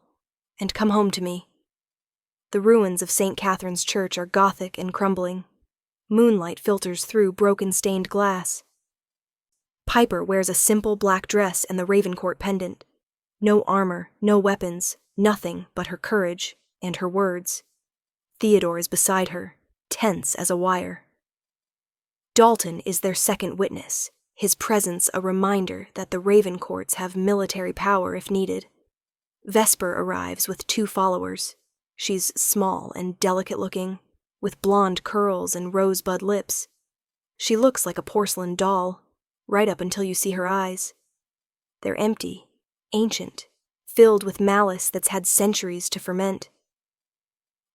and come home to me. The ruins of St. Catherine's Church are Gothic and crumbling. Moonlight filters through broken stained glass. Piper wears a simple black dress and the Ravencourt pendant. No armor, no weapons, nothing but her courage and her words. Theodore is beside her, tense as a wire. Dalton is their second witness, his presence a reminder that the Ravencourts have military power if needed. Vesper arrives with 2 followers. She's small and delicate-looking, with blonde curls and rosebud lips. She looks like a porcelain doll, right up until you see her eyes. They're empty, ancient, filled with malice that's had centuries to ferment.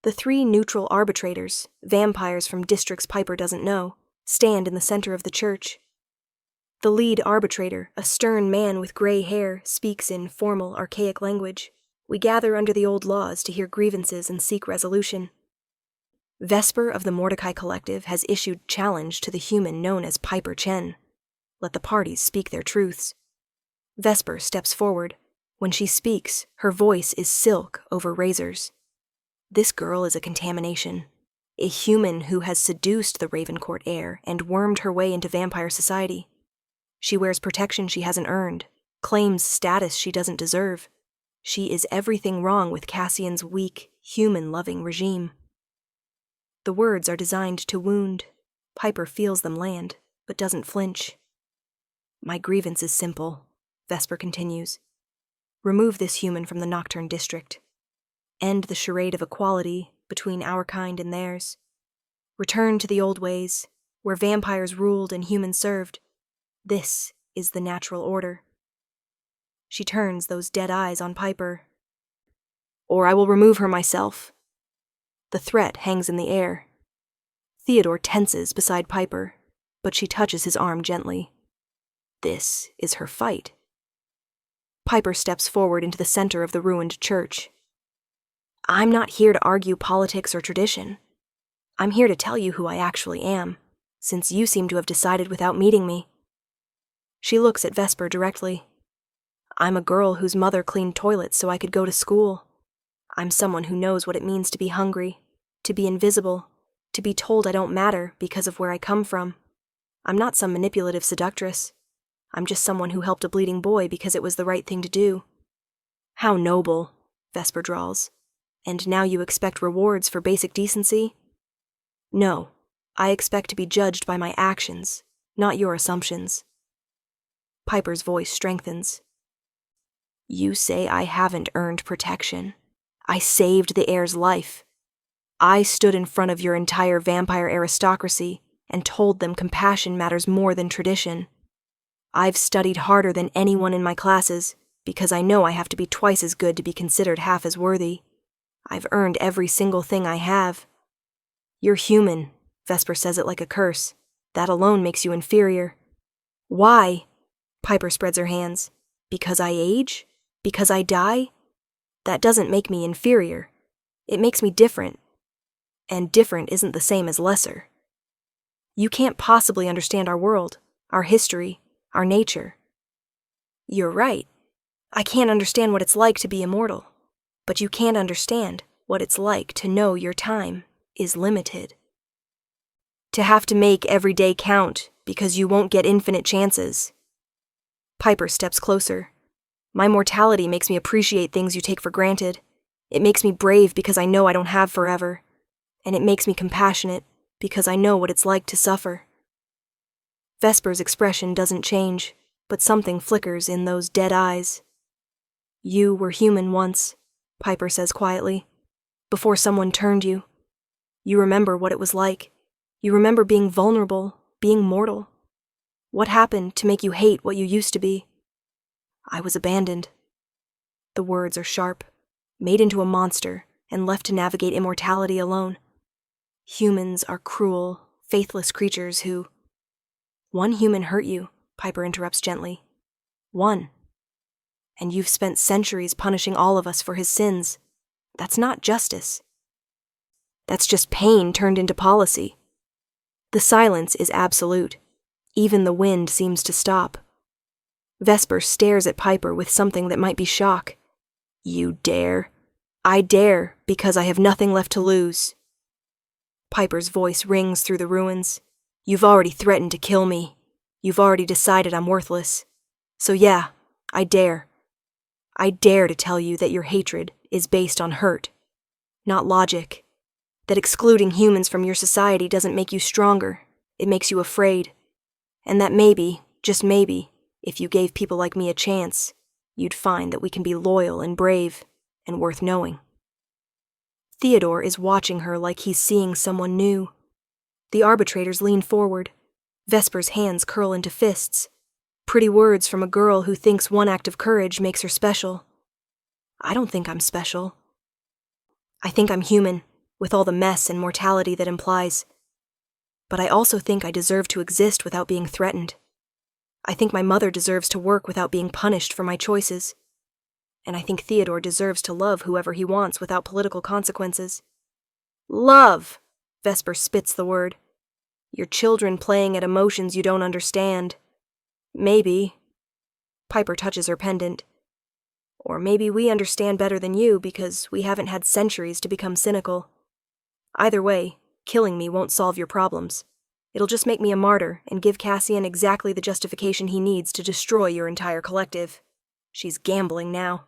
The 3 neutral arbitrators, vampires from districts Piper doesn't know, stand in the center of the church. The lead arbitrator, a stern man with gray hair, speaks in formal, archaic language. We gather under the old laws to hear grievances and seek resolution. Vesper of the Mordecai Collective has issued challenge to the human known as Piper Chen. Let the parties speak their truths. Vesper steps forward. When she speaks, her voice is silk over razors. This girl is a contamination. A human who has seduced the Ravencourt heir and wormed her way into vampire society. She wears protection she hasn't earned, claims status she doesn't deserve. She is everything wrong with Cassian's weak, human-loving regime. The words are designed to wound. Piper feels them land, but doesn't flinch. My grievance is simple, Vesper continues. Remove this human from the Nocturne District. End the charade of equality between our kind and theirs. Return to the old ways, where vampires ruled and humans served. This is the natural order. She turns those dead eyes on Piper. Or I will remove her myself. The threat hangs in the air. Theodore tenses beside Piper, but she touches his arm gently. This is her fight. Piper steps forward into the center of the ruined church. I'm not here to argue politics or tradition. I'm here to tell you who I actually am, since you seem to have decided without meeting me. She looks at Vesper directly. I'm a girl whose mother cleaned toilets so I could go to school. I'm someone who knows what it means to be hungry, to be invisible, to be told I don't matter because of where I come from. I'm not some manipulative seductress. I'm just someone who helped a bleeding boy because it was the right thing to do. How noble, Vesper drawls. And now you expect rewards for basic decency? No, I expect to be judged by my actions, not your assumptions. Piper's voice strengthens. You say I haven't earned protection. I saved the heir's life. I stood in front of your entire vampire aristocracy and told them compassion matters more than tradition. I've studied harder than anyone in my classes because I know I have to be twice as good to be considered half as worthy. I've earned every single thing I have. You're human, Vesper says it like a curse. That alone makes you inferior. Why? Piper spreads her hands. Because I age? Because I die? That doesn't make me inferior. It makes me different. And different isn't the same as lesser. You can't possibly understand our world, our history, our nature. You're right. I can't understand what it's like to be immortal. But you can't understand what it's like to know your time is limited. To have to make every day count because you won't get infinite chances. Piper steps closer. My mortality makes me appreciate things you take for granted. It makes me brave because I know I don't have forever. And it makes me compassionate because I know what it's like to suffer. Vesper's expression doesn't change, but something flickers in those dead eyes. You were human once, Piper says quietly, before someone turned you. You remember what it was like. You remember being vulnerable, being mortal. What happened to make you hate what you used to be? I was abandoned. The words are sharp, made into a monster, and left to navigate immortality alone. Humans are cruel, faithless creatures who... One human hurt you, Piper interrupts gently. One. And you've spent centuries punishing all of us for his sins. That's not justice. That's just pain turned into policy. The silence is absolute. Even the wind seems to stop. Vesper stares at Piper with something that might be shock. You dare. I dare because I have nothing left to lose. Piper's voice rings through the ruins. You've already threatened to kill me. You've already decided I'm worthless. So yeah, I dare. I dare to tell you that your hatred is based on hurt, not logic. That excluding humans from your society doesn't make you stronger, it makes you afraid. And that maybe, just maybe, if you gave people like me a chance, you'd find that we can be loyal and brave and worth knowing. Theodore is watching her like he's seeing someone new. The arbitrators lean forward. Vesper's hands curl into fists. Pretty words from a girl who thinks one act of courage makes her special. I don't think I'm special. I think I'm human, with all the mess and mortality that implies. But I also think I deserve to exist without being threatened. I think my mother deserves to work without being punished for my choices. And I think Theodore deserves to love whoever he wants without political consequences. Love! Vesper spits the word. Your children playing at emotions you don't understand. Maybe. Piper touches her pendant. Or maybe we understand better than you because we haven't had centuries to become cynical. Either way, killing me won't solve your problems. It'll just make me a martyr and give Cassian exactly the justification he needs to destroy your entire collective. She's gambling now,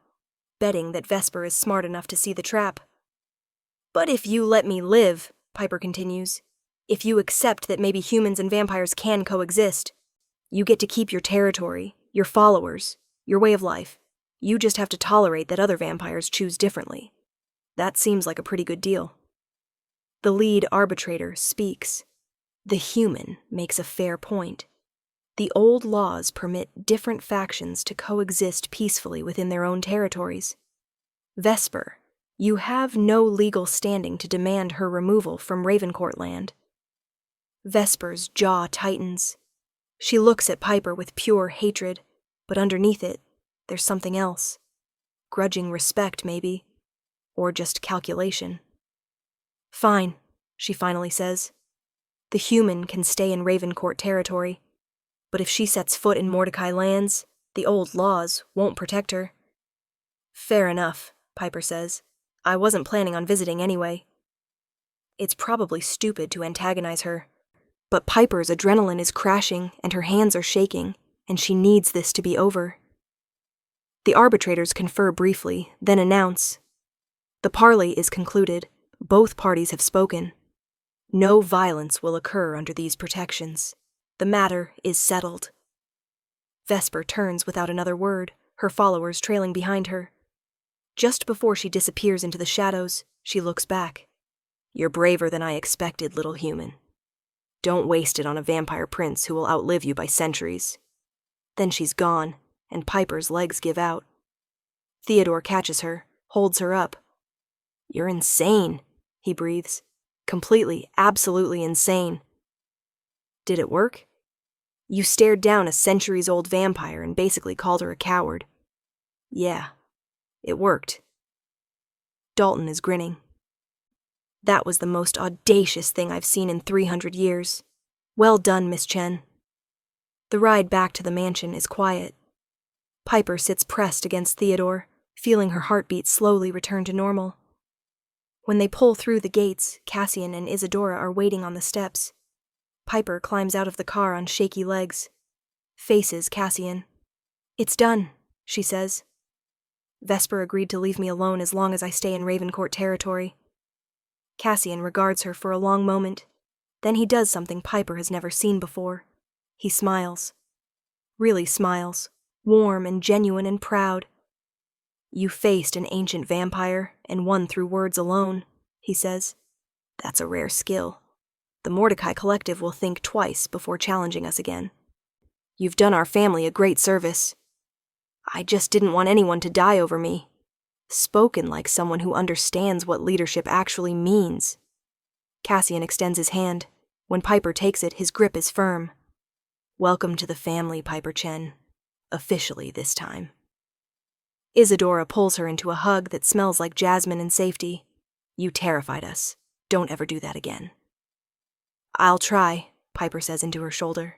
betting that Vesper is smart enough to see the trap. But if you let me live, Piper continues, if you accept that maybe humans and vampires can coexist, you get to keep your territory, your followers, your way of life. You just have to tolerate that other vampires choose differently. That seems like a pretty good deal. The lead arbitrator speaks. The human makes a fair point. The old laws permit different factions to coexist peacefully within their own territories. Vesper, you have no legal standing to demand her removal from Ravencourt land. Vesper's jaw tightens. She looks at Piper with pure hatred, but underneath it, there's something else. Grudging respect, maybe. Or just calculation. Fine, she finally says. The human can stay in Ravencourt territory, but if she sets foot in Mordecai lands, the old laws won't protect her. Fair enough, Piper says. I wasn't planning on visiting anyway. It's probably stupid to antagonize her, but Piper's adrenaline is crashing and her hands are shaking, and she needs this to be over. The arbitrators confer briefly, then announce. The parley is concluded. Both parties have spoken. No violence will occur under these protections. The matter is settled. Vesper turns without another word, her followers trailing behind her. Just before she disappears into the shadows, she looks back. You're braver than I expected, little human. Don't waste it on a vampire prince who will outlive you by centuries. Then she's gone, and Piper's legs give out. Theodore catches her, holds her up. You're insane, he breathes. Completely, absolutely insane. Did it work? You stared down a centuries-old vampire and basically called her a coward. Yeah, it worked. Dalton is grinning. That was the most audacious thing I've seen in 300 years. Well done, Miss Chen. The ride back to the mansion is quiet. Piper sits pressed against Theodore, feeling her heartbeat slowly return to normal. When they pull through the gates, Cassian and Isadora are waiting on the steps. Piper climbs out of the car on shaky legs. Faces Cassian. It's done, she says. Vesper agreed to leave me alone as long as I stay in Ravencourt territory. Cassian regards her for a long moment. Then he does something Piper has never seen before. He smiles. Really smiles. Warm and genuine and proud. You faced an ancient vampire and won through words alone, he says. That's a rare skill. The Mordecai Collective will think twice before challenging us again. You've done our family a great service. I just didn't want anyone to die over me. Spoken like someone who understands what leadership actually means. Cassian extends his hand. When Piper takes it, his grip is firm. Welcome to the family, Piper Chen. Officially this time. Isadora pulls her into a hug that smells like jasmine and safety. You terrified us. Don't ever do that again. I'll try, Piper says into her shoulder.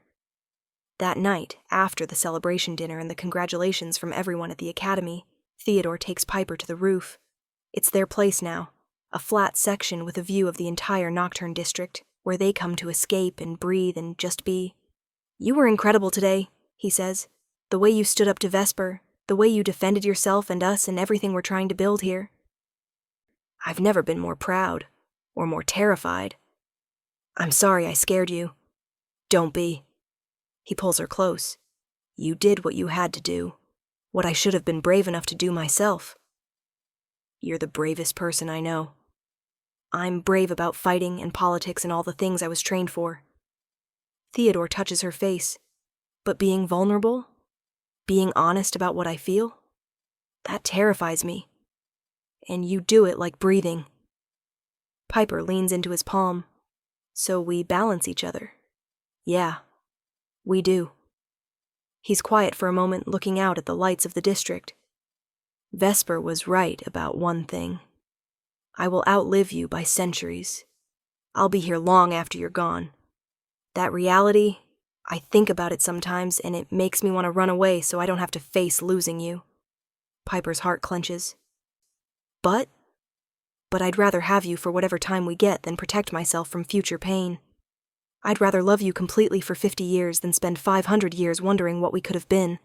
That night, after the celebration dinner and the congratulations from everyone at the academy, Theodore takes Piper to the roof. It's their place now, a flat section with a view of the entire Nocturne district, where they come to escape and breathe and just be. You were incredible today, he says. The way you stood up to Vesper, the way you defended yourself and us and everything we're trying to build here. I've never been more proud, or more terrified. I'm sorry I scared you. Don't be. He pulls her close. You did what you had to do, what I should have been brave enough to do myself. You're the bravest person I know. I'm brave about fighting and politics and all the things I was trained for. Theodore touches her face. But being vulnerable? Being honest about what I feel? That terrifies me. And you do it like breathing. Piper leans into his palm. So we balance each other. Yeah, we do. He's quiet for a moment, looking out at the lights of the district. Vesper was right about one thing. I will outlive you by centuries. I'll be here long after you're gone. That reality, I think about it sometimes, and it makes me want to run away so I don't have to face losing you. Piper's heart clenches. But I'd rather have you for whatever time we get than protect myself from future pain. I'd rather love you completely for 50 years than spend 500 years wondering what we could have been.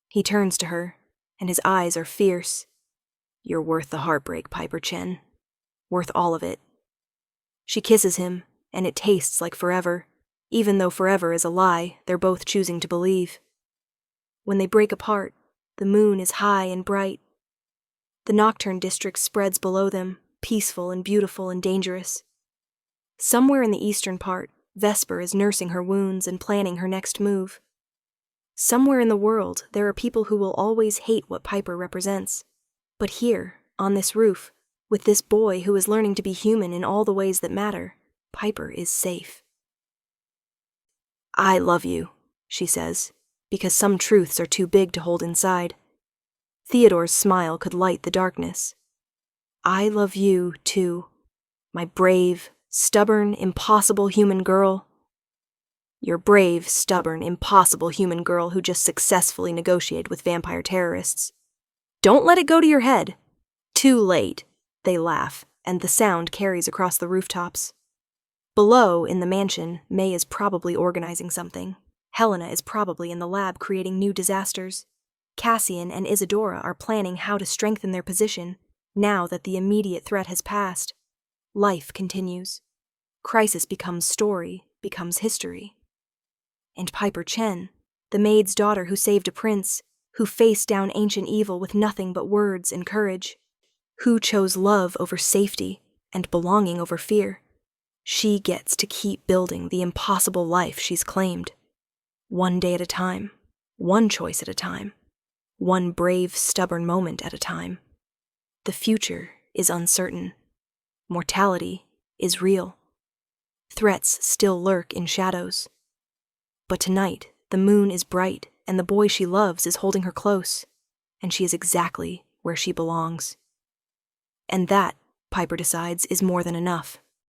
He turns to her, and his eyes are fierce. You're worth the heartbreak, Piper Chen. Worth all of it. She kisses him, and it tastes like forever. Even though forever is a lie, they're both choosing to believe. When they break apart, the moon is high and bright. The nocturne district spreads below them, peaceful and beautiful and dangerous. Somewhere in the eastern part, Vesper is nursing her wounds and planning her next move. Somewhere in the world, there are people who will always hate what Piper represents. But here, on this roof, with this boy who is learning to be human in all the ways that matter, Piper is safe. I love you, she says, because some truths are too big to hold inside. Theodore's smile could light the darkness. I love you, too, my brave, stubborn, impossible human girl. You're brave, stubborn, impossible human girl who just successfully negotiated with vampire terrorists. Don't let it go to your head. Too late, they laugh, and the sound carries across the rooftops. Below, in the mansion, May is probably organizing something. Helena is probably in the lab creating new disasters. Cassian and Isadora are planning how to strengthen their position, now that the immediate threat has passed. Life continues. Crisis becomes story, becomes history. And Piper Chen, the maid's daughter who saved a prince, who faced down ancient evil with nothing but words and courage, who chose love over safety and belonging over fear. She gets to keep building the impossible life she's claimed. One day at a time, one choice at a time, one brave, stubborn moment at a time. The future is uncertain. Mortality is real. Threats still lurk in shadows. But tonight, the moon is bright, and the boy she loves is holding her close, and she is exactly where she belongs. And that, Piper decides, is more than enough.